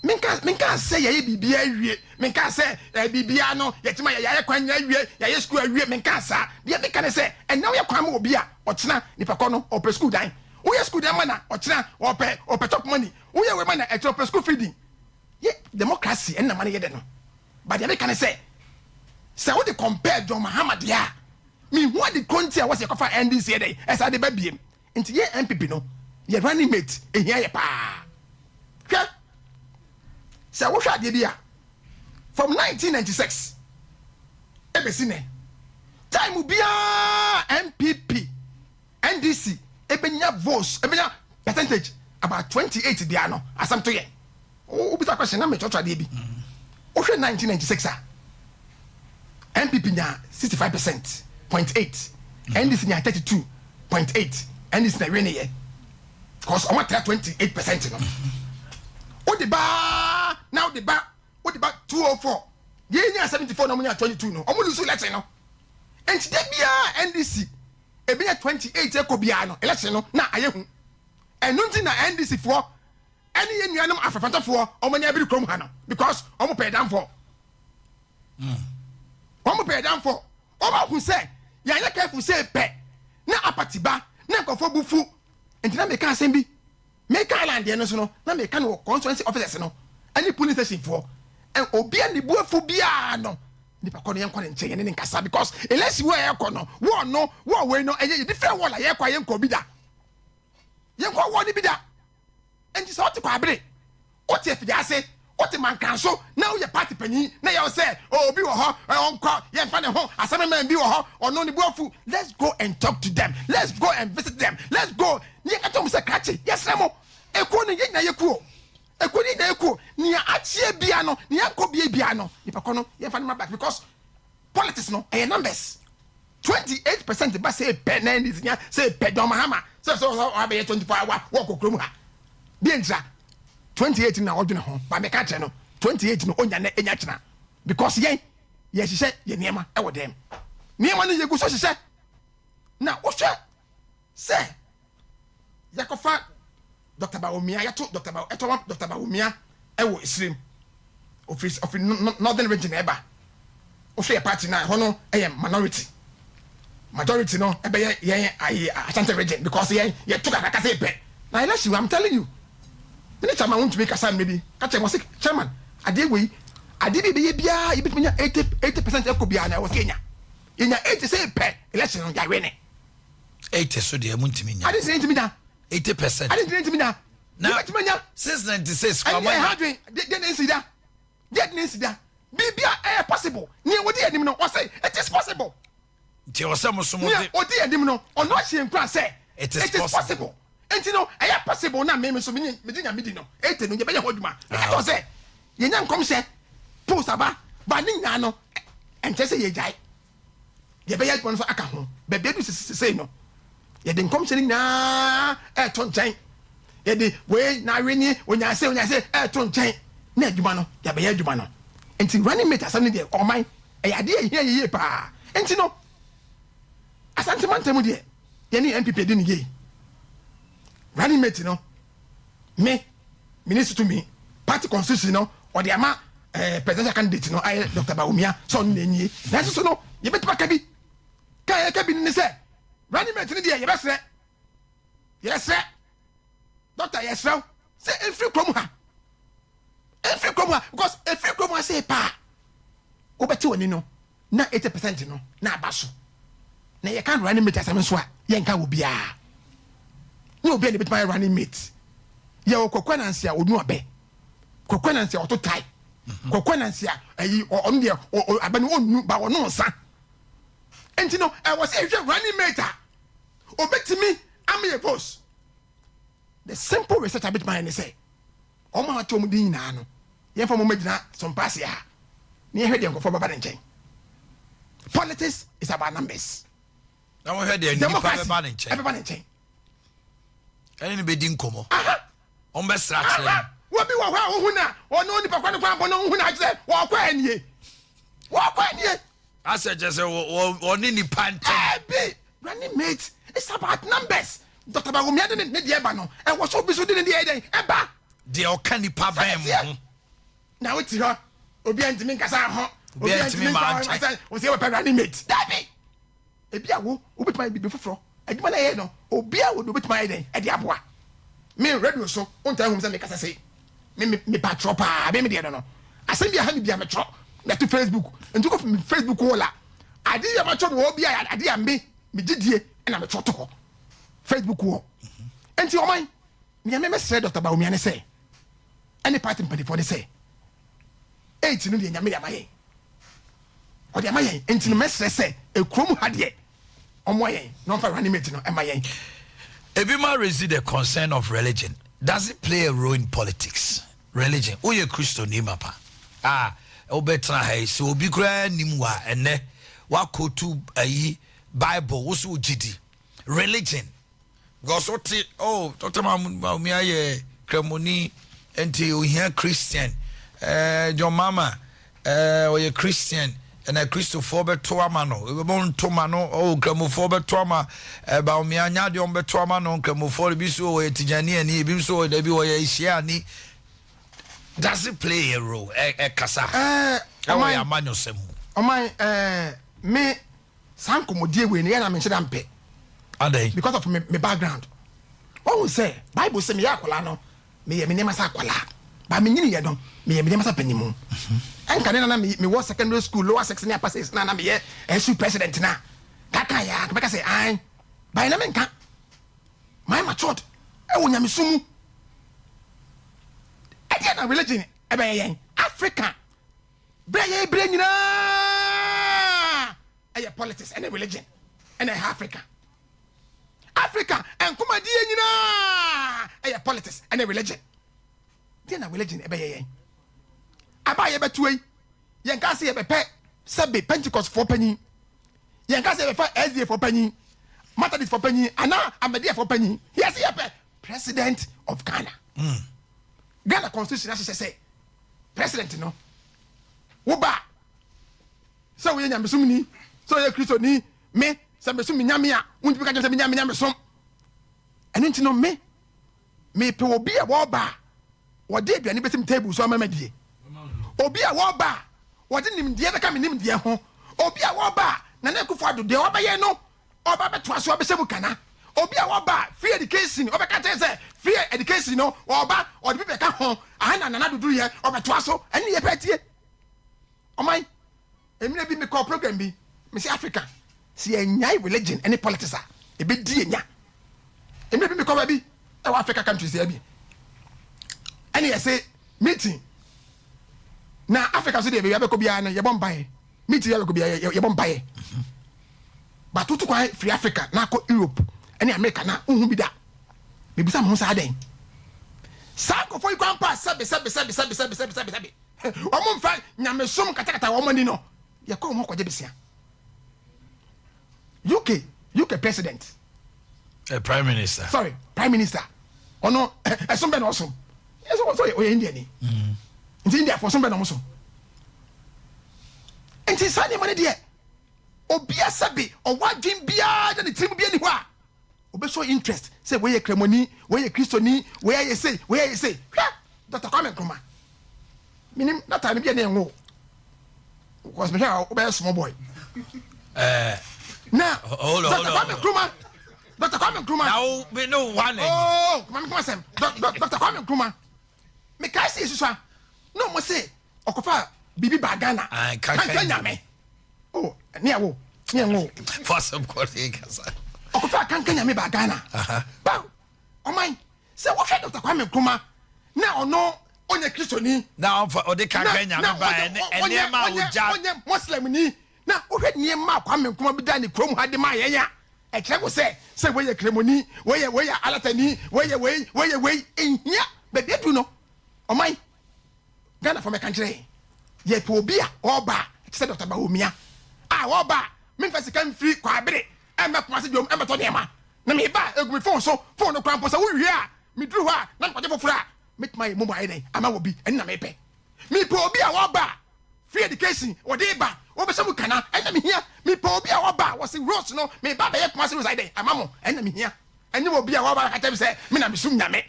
minka say ye bibia wie minka say bibia no yetima ye kwanya wie ye school wie minka sa bia minka ne say enna ye kwan ma obi a otena nipa ko no ope school dan wo ye school dan mana otena ope top money wo ye we mana e ope school feeding ye democracy enna mana ye de no but ye minka ne say wo de compare John Muhammad ya me who the country was ye kofa NDC dey esa de ba biem nti ye MPP no ye running mate ehia ye pa hwa so what shall dia from 1996 ebesine time bia MPP NDC ebenya votes ebenya percentage about 28 dia no asam to ye o bi ta question na me chotra dia bi o hwe 1996 MPP nya 65% 33.8 NDC nya 32.8 NDC na wene ye because on what 28% no what the bar now the bar 204 ye nya 74 no nya 22 no omo lose election no and de bia NDC e bia 28 ekobia no election no na ayehu enu nti na NDC for any enuanum afafanta for omo nya bi krom ha no because omo pay down for omo pay down for omo hu say ya nya careful say pe na apatiba na nkofo bufu enti na me ka asem bi me ka land no so no na me ka no constituency officers no any police station for and obi ani buafu bia no nipa kono yen kono nchen ne nkasa because unless we are kono wo we no eye different wall ye kwa yen ko bi da yen ko wo ni bi da enti so ti kwa abere o ti efidi ase o ti man kan so na wo ye party panyi na ye say obi wo ho onko ye fa ne ho asame man bi wo ho ono ni buafu let's go and talk to them let's go and visit them let's go ni ka to mo se krache yes remo eko ni ye na ye kuo ekoni na eko ni achie bia no ni anko bia no nipa kono ye fa back because politics no e numbers 28% ba say pe na ndi nya say pe don mahama so be 24 hour work okrom ha bi entra 28 na odwene ho ba me ka che no 28 no onya na enya chena because ye hihye ye niema e wo dem niema no ye gu so hihye na wo hwe say yakofa Dr. Baumia, Dr. Baumia, ewo Isrim, of Northern Region eba. Ofe party na hono minority. Majority no ebe ye Ashanti region because ye took a kase pe. Na election I'm telling you. The chairman want to make a sign maybe. Catch was chairman. Ade we ade be bia e bitminya 80% ekobia na was Kenya. Yenya 80 say pe election on ya wene. 80 so de muntimi nya. I didn't say to me that 80%. I didn't to me now. Now, since 96, I didn't see that. Didn't see that. Bibia possible. Near what the no or say it is possible. There was some or dear Dimino or not seeing class say it is possible. And you know, I am possible now. Maybe so many Medina 18 in your hold man. I was say, you know, come say, post about banning nano and just say ye die. You better one for Akaho, but baby say no. You didn't come saying na ton chain. You did way na rini when I say ton chain. Ne Jumano, ya be Jumano. And see running mate as something there or mine. A idea here ye pa. And you know, as Antiman tell me there, any MPP didn't ye. Running mate, you know, me, minister to me, party constitution, no, or the ama presidential candidate, no, I Dr. Baumia, son Nenye. That's so no, you better kabi. Kaya kabi ni say. Running mate in the yes, sir. Yes, sir. Doctor, yes, sir. Say every cromha. Every cromha. Because every cromha say pa. Obeti ni no. Na 80% no. Na baso. Na ye can running mate asame so a. Ye nka wo bia. Ni obi ani betuma running mate. Ye okokwanansi a onu abe. Kokwanansi a oto tai. Kokwanansi a ayi on de abani onu ba onu nsa. And you know, I was a running mate. Obey me, I'm your boss. The simple research I bit my say. Oh, my told me, Nano. Yen for moment, some pass ya. Near head for Baba and Chain. Politics is about numbers. Now we heard the democracy. Everybody chain. Anybody didn't come. On best what be what or no, the Papa, no, who I said, walk when ye. Walk when ye. I said just one in the pant. Running mate, it's about numbers. Dr. Bagumia didn't need the Ebano, and was so busy in the day. Eba, the Okani Pabam. Now it's her. Obian to me, Casa, Obian to me, was your running mate. Davy. Ebia would might be before. I do my no. Obia would do with my day at the Abua. Me ready so, won't tell whom some make us say. Me patropa, maybe I don't know. I send you a honey be a metro. That to Facebook and took off me Facebook walla. I did a match on Wobia, I did me did ye, and I'm a trotto. Facebook wall. And to your mind, me a said Dr. Baumia say. Any party for the say. 8 million Yamia. Or the Maya, and to the message say, a chrome had ye. On my way, not for animating on MIA. Ebima raised the concern of religion. Does it play a role in politics? Religion. Oh, you're Christian, Nimapa. Ah. Obetra hay so obi kra nimwa ene wakotu ayi Bible wosu gidi religion because what me aye kremoni enti ohia Christian your mama or a Christian and a Christopher beto amano we bon to mano kremofo beto ama ba me anya de on beto amano kremofo bi so o tijani ani bi so da bi o ye hia ni does it play a role kasa ya manyo semu me sankomodie we ne na me nhyeda mpe adai because of me background what we say Bible say me yakola no me ye me nema sa akola ba me nyini ye don me ye me nema sa panimu en kan na me was secondary school lower section upper section na me ye SU president na kaka ya ka say ai ba na me nka my matured e wonya me sumu Adea na religion e be yen Africa bre nyina e politics and religion and Africa and kuma die nyina e politics and religion dey na religion e be yen aba ye betuai yen ka se ye be pe sabe Pentecost for pani yen ka se ye be fa SDA for pani Methodist for pani ana Amadiya for pani yes ye be president of Ghana Ghana constitution as say president no wo ba so we nyamesum ni so ye Kristo ni me se mesum nyame a wonti ka se nyame som eno nti no me pe obi a wo ba wo de aduane besim table so amama die obi a wo ba wo de nimdie be ka me nimdie ho obi a wo ba na na kufu ado de wo ba ye no oba be to aso obesemu kana obi a wo ba free education oba ka tell say free education no oba o de be ka ho ana na dudu ye oba to aso ene ye petie omai emine bi me call program bi me say Africa si enyai religion any politics e be di enya emine bi me call bi e wa Africa countries e bi ene ye say meeting na Africa so de be ko bia na ye bombae meeting ye ko bia ye bombae but tutu kwa free Africa na ko Europe ene America na unhu bi da me bisa mo sa den sanko foi kwa pa sabe omo mfa nyamesom katakata wo mani no ye ko mo kwaje besia UK president prime minister ono esombe no osom yeso so o ye India ni nti India for sombe no osom nti sane mane de obia sabe o wadwin bia de trimu bia ni ho a obe show interest say we ye kremoni we ye kristoni we ye say Dr. Kwame Nkrumah minim na time bia na enwo because me how obe small boy now hold on Dr. Kwame Nkrumah now we know one Kwame Nkrumah Dr. Kwame Nkrumah me kai say so no mo say okofa bibi ba Ghana kan nyame ni awo for some colleagues okofa kan nyame ba Ghana ba o man say wo fe Dr. Kwame Nkrumah na ono onye kristoni na o de kan nyame ba ene ma oja onye muslim ni na o hwe nie ma Kwame Nkrumah bi da ni krom ha de ma yenya e kire go say we ye kremoni we ye alatani we ye ehia be de du no o man Ghana for me country ye pe obi a oba say Dr. Bahomia oba me fa sika mfiri kwa bere e me kuma se dwom e me to de ma na me ba egumi phone no krampo sa wo wie a me duru ha na ko de fofura me my mobile dey ama wo bi eni na me pe me pe obi a oba free education wo de ba wo be se mu kana eni me hia me pe obi a oba wo se rose no me ba be ye kuma se rose dey ama mo eni me hia eni wo bi a oba ka tell me say me na me sum nyame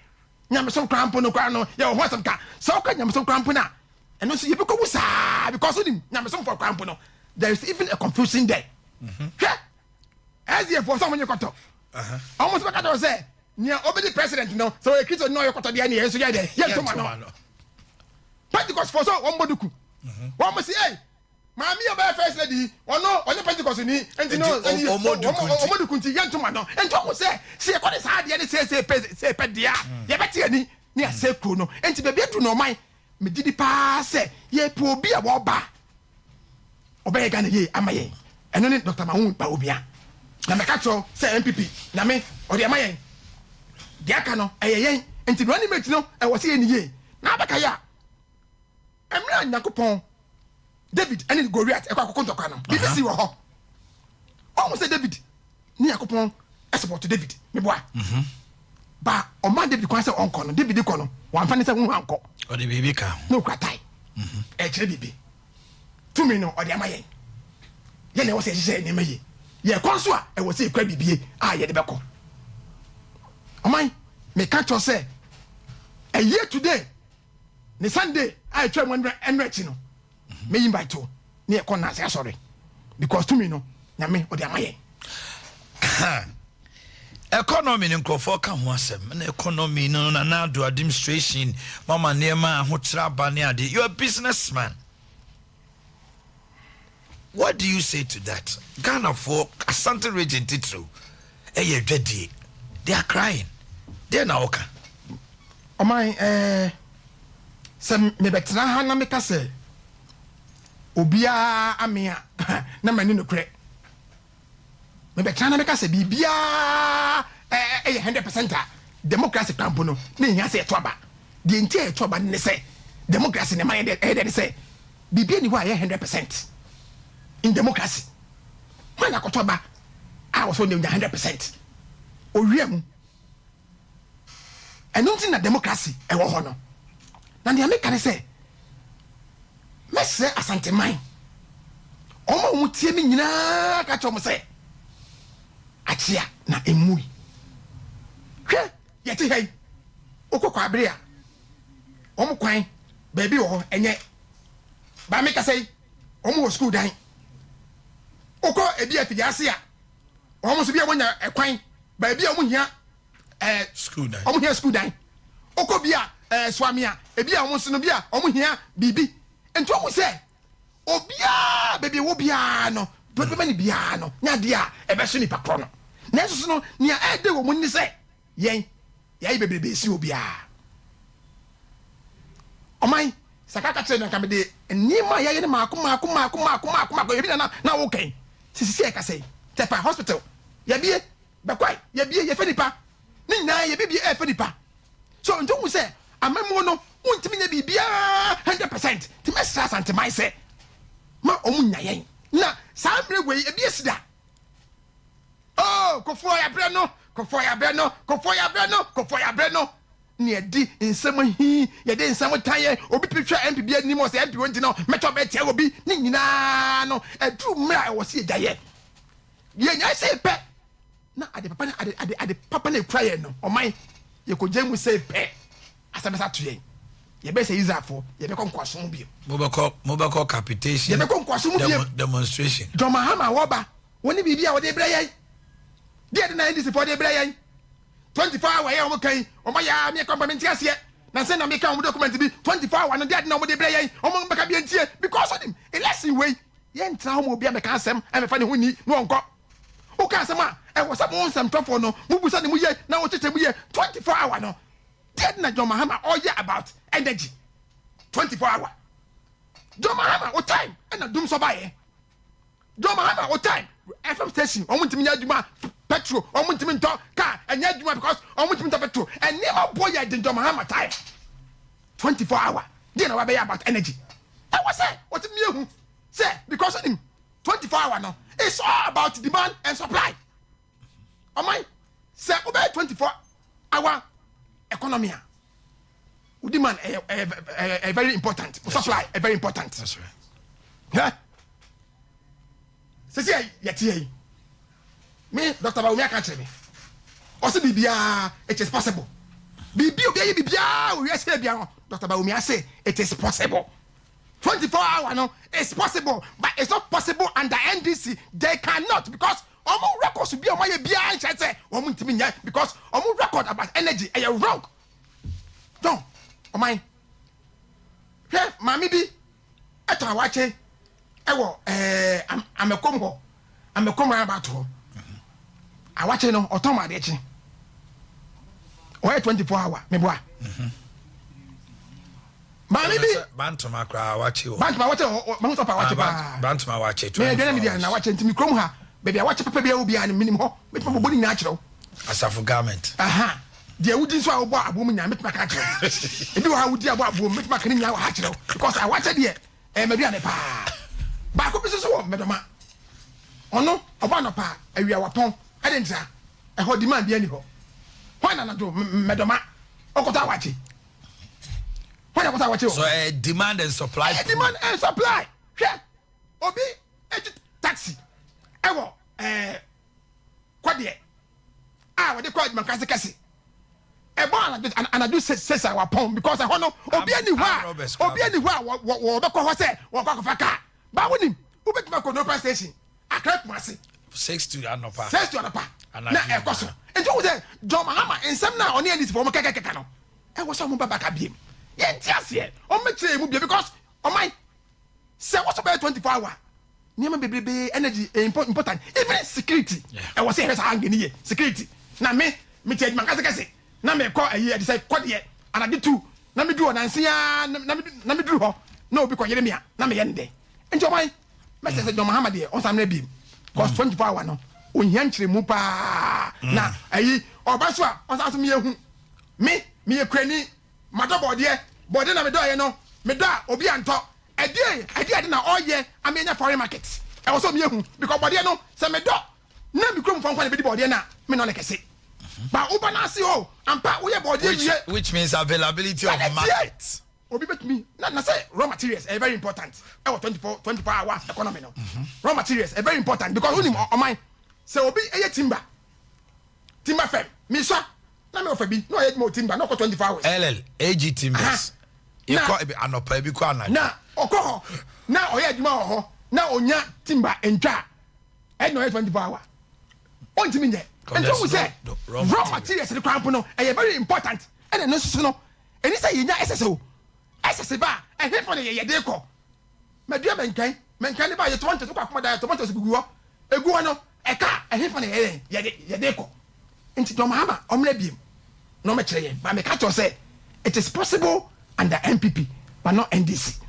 so krampo no kwa no ye ho asem ka so ka nyame so krampo na eno so ye be ko wusa because onim nyame so for krampo no there is even a confusion there as if for someone you got to almost like I say near obedi president no so a Christian no you got to the any so there yes to man Pentecost for so omboduku one must say hey mami oba first lady ono only Pentecost ni enti no omoduku nti yentuma no enti o say se ko dey sa de say pe dia ye beti ani ni ase kro no enti be edu no man me didi pa say ye po obi a wo ba obey Ghana ye amaye eno ni Dr. Mahmoud ba obia na me ka cho say MPP na me o de amaye dia ka no eyeyen enti no animate no e wo say ni ye na abaka ya emra Nyankopon David ene Goliath e kwa kokonto kwa no BBC wo ho almost say David ni akopon support David me boa ba o man David kwan say onko no David ko no wan fa ne say hu anko o de bibi ka no kwatai e kire bibi to me no o de amaye ye na wo say hye ne maye ye konso a e wo say kwa bibie a ye de beko o man me catch you say a year today ne Sunday I try one enrich no me invite to ne e kon na say sorry because to me no nyame o de amaye economy in Crawford can an economy no na do administration mama neema hotra baniade. You're a businessman. What do you say to that? Ghana for Ashanti region titru they are crying. They na oka o my se me betra ha na meka se obia amia na mani no kre me betra na meka se bibia 100% democracy camp no na nya se etoba de ntia etoba ne se democracy ne man de se bibia ni wa 100% in democracy when akotoba I was on 100% o wiem enunti na democracy e wo ho no na de America ne se mese Asante man omo mu tie mi nyina ka cho mo se achia na emui hwe yete hei okokwa abrea omo kwan baby wo enye ba me ka sei omo wo school dan oko ebi afiase a omo so bia wonya ekwan baby omo hia school dan omo hia school dan oko bia swami a ebi a omo so no bia omo hia bibi ento omo se obia baby wo bia no do be mani bia no nya dia ebe so ni pakro no na so no nia ede wo munni se yen yai bebrebe si obia omai sakaka tre na kamede nima yai ne makoma ebi na wo kan sisi e ka sei tepa hospital ya bie bekwai ya bie ye fenipa ni na ye bibie e fenipa so nto mu se amamu no untimi nya bibia 100% ti mesra Asante mai se ma omunya yen na samre we ebi esida oh kofo ya bre no ni edi nsem hi ye de nsem taye obi pitwa MPB ani mo se MP wonti no meto be tie obi ni nyina no edu mra wo se ejaye ye nya se pe na ade papa na ekura ye no oman ye ko jemu se pe asabesa to ye ye be se Israelfo ye be konkwaso bi mobako capitation ye be konkwaso bi demonstration Joma Hama woba woni bibia wo de bre ye de na ndisi for de bre ye 24 hour ye o kan o ma ya me compliment ase na say na me kan o document bi 24 hour no de na o de bre ye o mo mbaka bi entie because of him election way ye ntra ho mo bia me kan asem e me fa ne ho ni no onko o kan asem a e wo sa mo nsem tofo no mu busa ne mu ye na o tete mu ye 24 hour no de na Joma Hama all year about energy 24 hour Joma Hama o time and na dum so ba ye Joma Hama o time FM station o muntimi nya adwuma petrol o muntimi nto car anya adwuma because o muntimi nto petrol and never boy ya de Joma Hama time 24 hour dey na wa be about energy I was say what me hu say because of him 24 hour no it's all about demand and supply o my say obey 24 hour economy demand a very important supply a very important that's right yeah say yeti me Dr. Baumi aka tell me o se bibia it is possible bibia we say bia Dr. Baumi say it is possible 24 hour no it's possible but it's not possible under NDC they cannot because omo records be omo ye bia nche say omo ntimi nya because omo record about energy e wrong don't o my here mami bi eto awache ewo amekom about ho awache no otoma de echi o 24 hour me boa mami bi bantoma kra awache o bantoma awache ba bantoma awache me de na media na awache ntimi krom ha baby awache papa bia obi an minimum ho me papa boni na akiro asafo garment aha de wudi so awo abom nya metma ka akiro ebi wa wudi abo abom metma ka nya wa akiro because awache de e me bia ne pa ba ko bi so medoma ono oba no pa awia wapon adentra e ho demand bi ani ho hwan na do medoma okota wachi hwan okota wachi so demand and supply demand and supply hwe obi taxi ewo kwade we dey call man kase anadu sesa wapon because I no obi ani hwa wo be ko ho se wo kwa fa ka ba wonim wo be tuma ko no station akra kumase 6 to anopa na ekoso enti wo say John Mahama ensem na oni ani for mo kekeka no e wo so mo baba ka biem ye nti ase o me kire mu biem because o mai say what about 24 hour niam bebrebe energy important even security e wo say he sa angeni ye security na me tell man kase na me ko ayi e say kwade anade tu na me du onansia na me du ho na obi ko yere me na me ye nde enti o mai me say John Mahama de on sam na biem because 24 hour no ohia nkyere mu pa na ayi obaso a osaso me ehu me ekrani madobo bode na me do ye no me do obi anto ade na oye amenya foreign market e wo so me ehu because bode no se me do na me krom fankwa na be di bode na me no lekese ba uba na si o ampa wo ye bode which means availability of market obi bet me na say raw materials are very important e 24 hour economy no raw materials are very important because woni o man say obi eye timber fem me so na me ofa bi no ye mo timber no ko 24 hours AG timbers e ko anopa bi ko anan na okoho na oye adwuma ho na onya timber entwa e no 24 hour ontimi nye ento we say raw materials the cramp no are very important and no so no eni say yenya SSO ba e he for the ye de ko medua menkan ne ba ye tomato to kwa da tomato so gugu ho egu ho no e ka e he for the ye de ko enti John Mahama omla biem no me kire ye ba me ka cho say it is possible under MPP but not NDC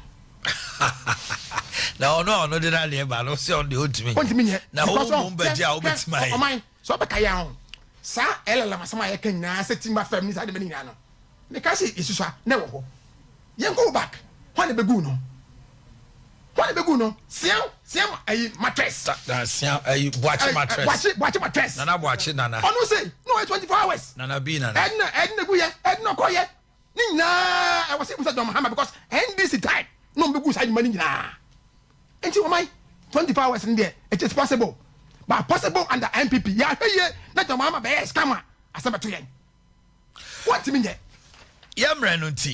no de na le ba no say on the ultimate na ho mba je a obetima o man so be ka ya ho sa elela masama ye kan na se timba fam ni sa de beni na no me ka say isusua na wo ho yen go back when be gu no siam ayi mattress da siam ayi boakye mattress nana boakye nana onu say no 24 hours nana bi nana edna gu ye edna ko ye ni na I was say John Mahama because NDC time no be gu side money na enti o mai 24 hours in there it is possible but possible under MPP ya heye na John Mahama be scammer asabeto yen what mean ye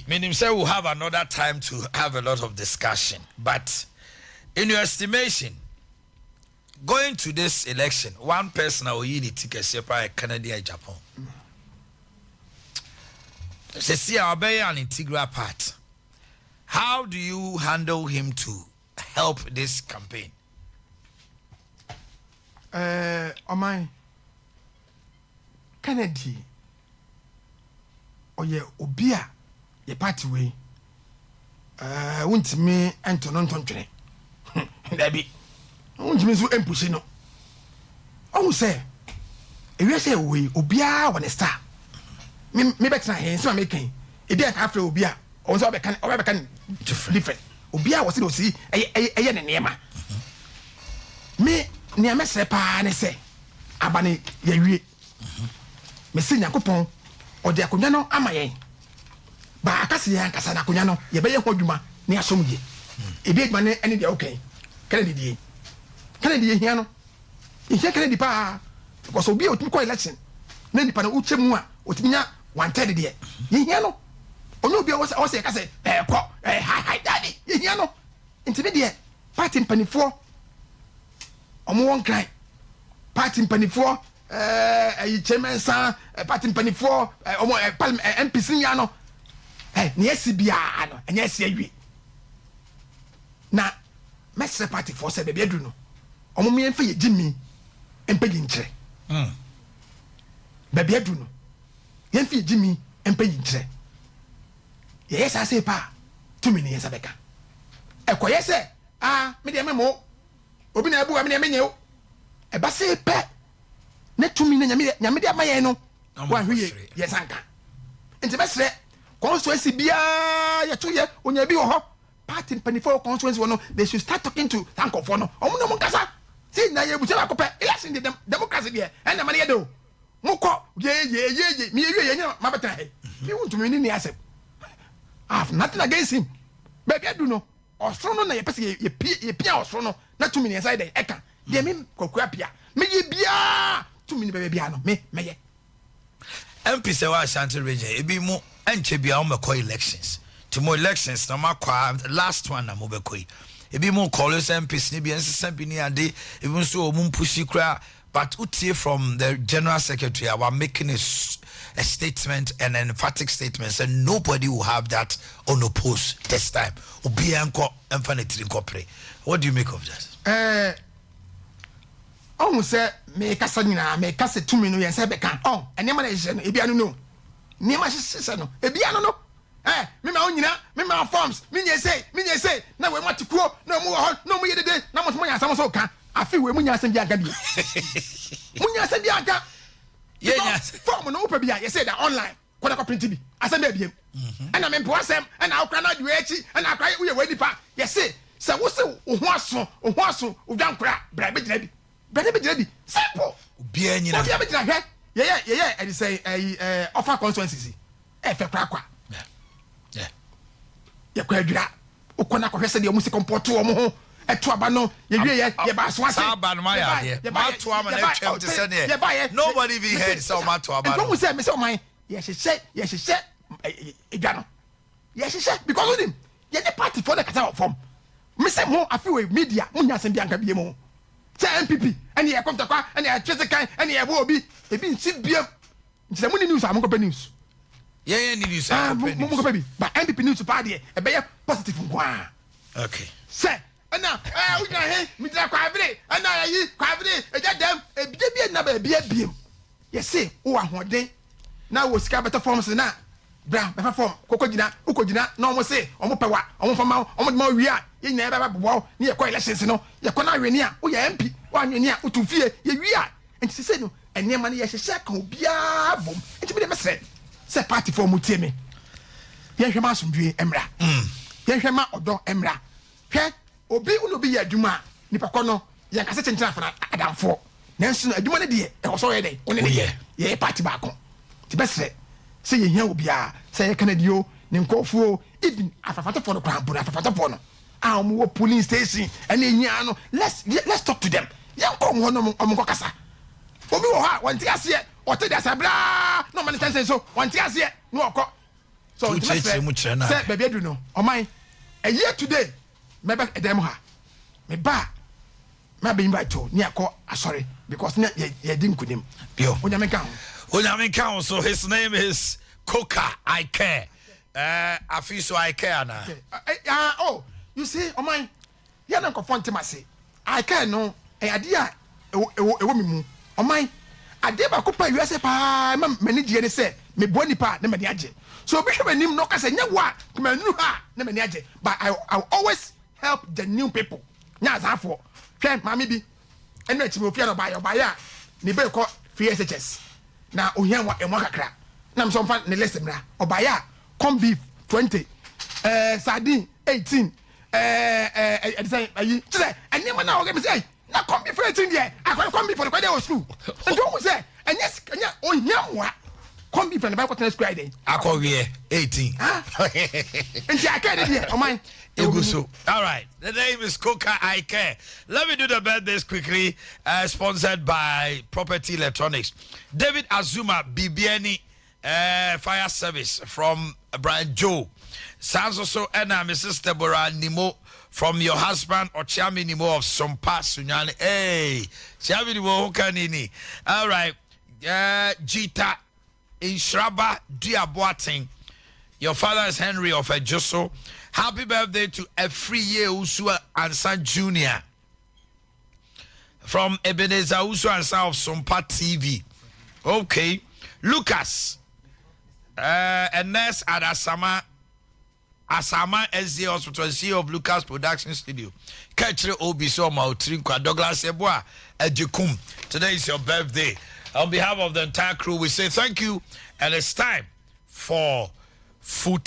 meaning say we'll have another time to have a lot of discussion. But in your estimation, going to this election, one person will unity separate Canada and Japan. See, I'll be an integral part. How do you handle him to help this campaign? My Kennedy. Oye obia ye party we wuntimi entono ntontwene dabi wuntimi so empushi no o say ewe say we obia won star me better here so make kan e dey ka afre obia o so be kan different obia wo se si eye ne niema me niema se pa ne se abane ye wie me se Yakobon o de akonya no amayen ba akase yan kasa na akonya no ye be ye hodwuma ne asomje e bi adwuma ne ene de okay Kennedy hia no e hia Kennedy pa because obi otumi ko election na nipa na uchemu a otumi nya wanted de ye hia no onye obi o se kase ko hi daddy ye hia no ntime de party mpanifo omo won cry party mpanifo ayi chairman sa party mpanifo omo MPC ya no ne SBA no enya sia wi na mesre party for se bebe adu no omo me enfa ye gimi empagi nkyere bebe adu no ye enfa ye gimi empagi nkyere ye yesa se pa tumi ne yesa beka ekoye se me de memo obi na ebu am ne menye o e ba se pe ne tumi na nyame de amaye no wa hwe ye sanka enti mesre constituency bia ye to ye onya bi wo ho party mpanifo constituency no they should start talking to thank of no omo no kasa See na ye bucha ko pe election de democracy de and na man ye do. Moko ye me ye nya ma betra he. Me want to me ni accept. I have nothing against him. Baby I do no. Osoro no na ye pese ye pia osoro no na to me inside the eka. De me kokua pia. Me ye bia to me baby bia no me ye. MP se wa Ashanti region ebi mu enche bia o mekọ elections. Tomorrow elections na makwa last one na mo bekọ. Ebi mu call us MPs ni bi ensesa bi ni ade ebi nso o mu pushi kra but utie from the general secretary we are making a statement and an emphatic statement so nobody will have that unopposed this time. Obi enko emfanetiri nkopre. What do you make of that? On say me kasa nyina me kasa tumi no yense beka on enema na hye no ebia no niema hye no ebia no me ma onyina me ma forms me nye say na we matikuo na mu ho na mu yedede na mo nya asam so ka afi we mu nya asam bi aka bi mu nya asam bi aka ye nya form no upa bia ye say that online kwada ko print bi asam bi abiem ana me mpo asam ana akra na du echi ana akra we we nipa ye say wo se wo ho aso odwankora bra be gina bi brother be ready simple bia nyina bia be gina yeah I say offer constituency fe kwa ya kwa dura ukona kwa hwese de omusi comporto omo ho eto aba no ye wie ye ba so ase aba no ma ya de ma to ama na twem te se ne nobody even heard so ma to aba no me say oman ye hye edwa no ye hye because of him ye the party for the kata form me say mo afi we media munya asem bia nka bie mo say MPP and ye come to kwa and ye twese kan and ye bo obi ebi nsi bia nti mo ni news am ko news yeah need you say mo baby but MPP news pa de e be positive nkwa okay say na we can he me try kwa abire na yi kwa abire e jadam e bia na ba bia biem ye say wo ahoden na wo sika better forms na bra better form ukogina na omo say omo pewa omo fama omo de ma wi a ye nyina ba bobo ni ye kwa elections no ye kwa na hwene a wo ye MP wo anwene a utufie ye wi a enti say no enema na ye hyehye kan obia bom enti me de mesre say party for mutie me ye hwema asomdwe emra ye hwema odo emra hwe obi uno bi ye adwuma nipa ko no ye kase chenchena fana adamfo nanso adwuma ne de e wo so ye dey one ne ye party ba ko ti besre say ye hia obia say ye kanadio ne nkofuo even afafata for no krampo na afafata for no wo police station and hia no let's talk to them ye ko ho no omko kasa obi wo ha wanti ase o te da sabra no man tense so wanti ase no okọ so say baby adu no oman a year today me ba edem ha me ba ma be invite you ni akọ asori because ye din kunim bio onyame kan so his name is Koka I care afiso I care na oh you see oman ye na nkofo ntemase I care no adea ewo mi mu oman ade ba ko pa USA pa mani die ne se me bo nipa na mani age so obi hwe manim no ka se nya wa kuma nu ha na mani age but I always help the new people nya azafo hwe mami bi enu achi me ofia no ba ya ni be ko free SHS na ohia wa emo kakra na mso mfa ne list mra obaya corn beef 20 sardine 18 say ayi tse enema na o ge me say na corn beef 18 there I corn beef for the day school and you say enya ohia wa corn beef na ba ko ten school day akowie 18 nti akade there o man Eguso. All right. The name is Koka I Care. Let me do the birthdays quickly. Sponsored by Property Electronics. David Azuma Bibiani Fire Service from Brian Joe. Sansoso Ena Mrs. Deborah Nimo from your husband or Chiami Nimo of Sompa Sunyani. Hey, Chiami Nimo Hokanini. All right. Jita Inshraba Diaboating. Your father is Henry of Ejoso. Happy birthday to Afriye Usua Ansa Jr. From Ebenezer Usua Ansa of Sompa TV. Okay. Lucas. A nurse at Asama SDA Hospital, CEO of Lucas Production Studio. Kachre Obiso Mautrinqua Douglas Eboa Ejikum. Today is your birthday. On behalf of the entire crew, we say thank you. And it's time for food.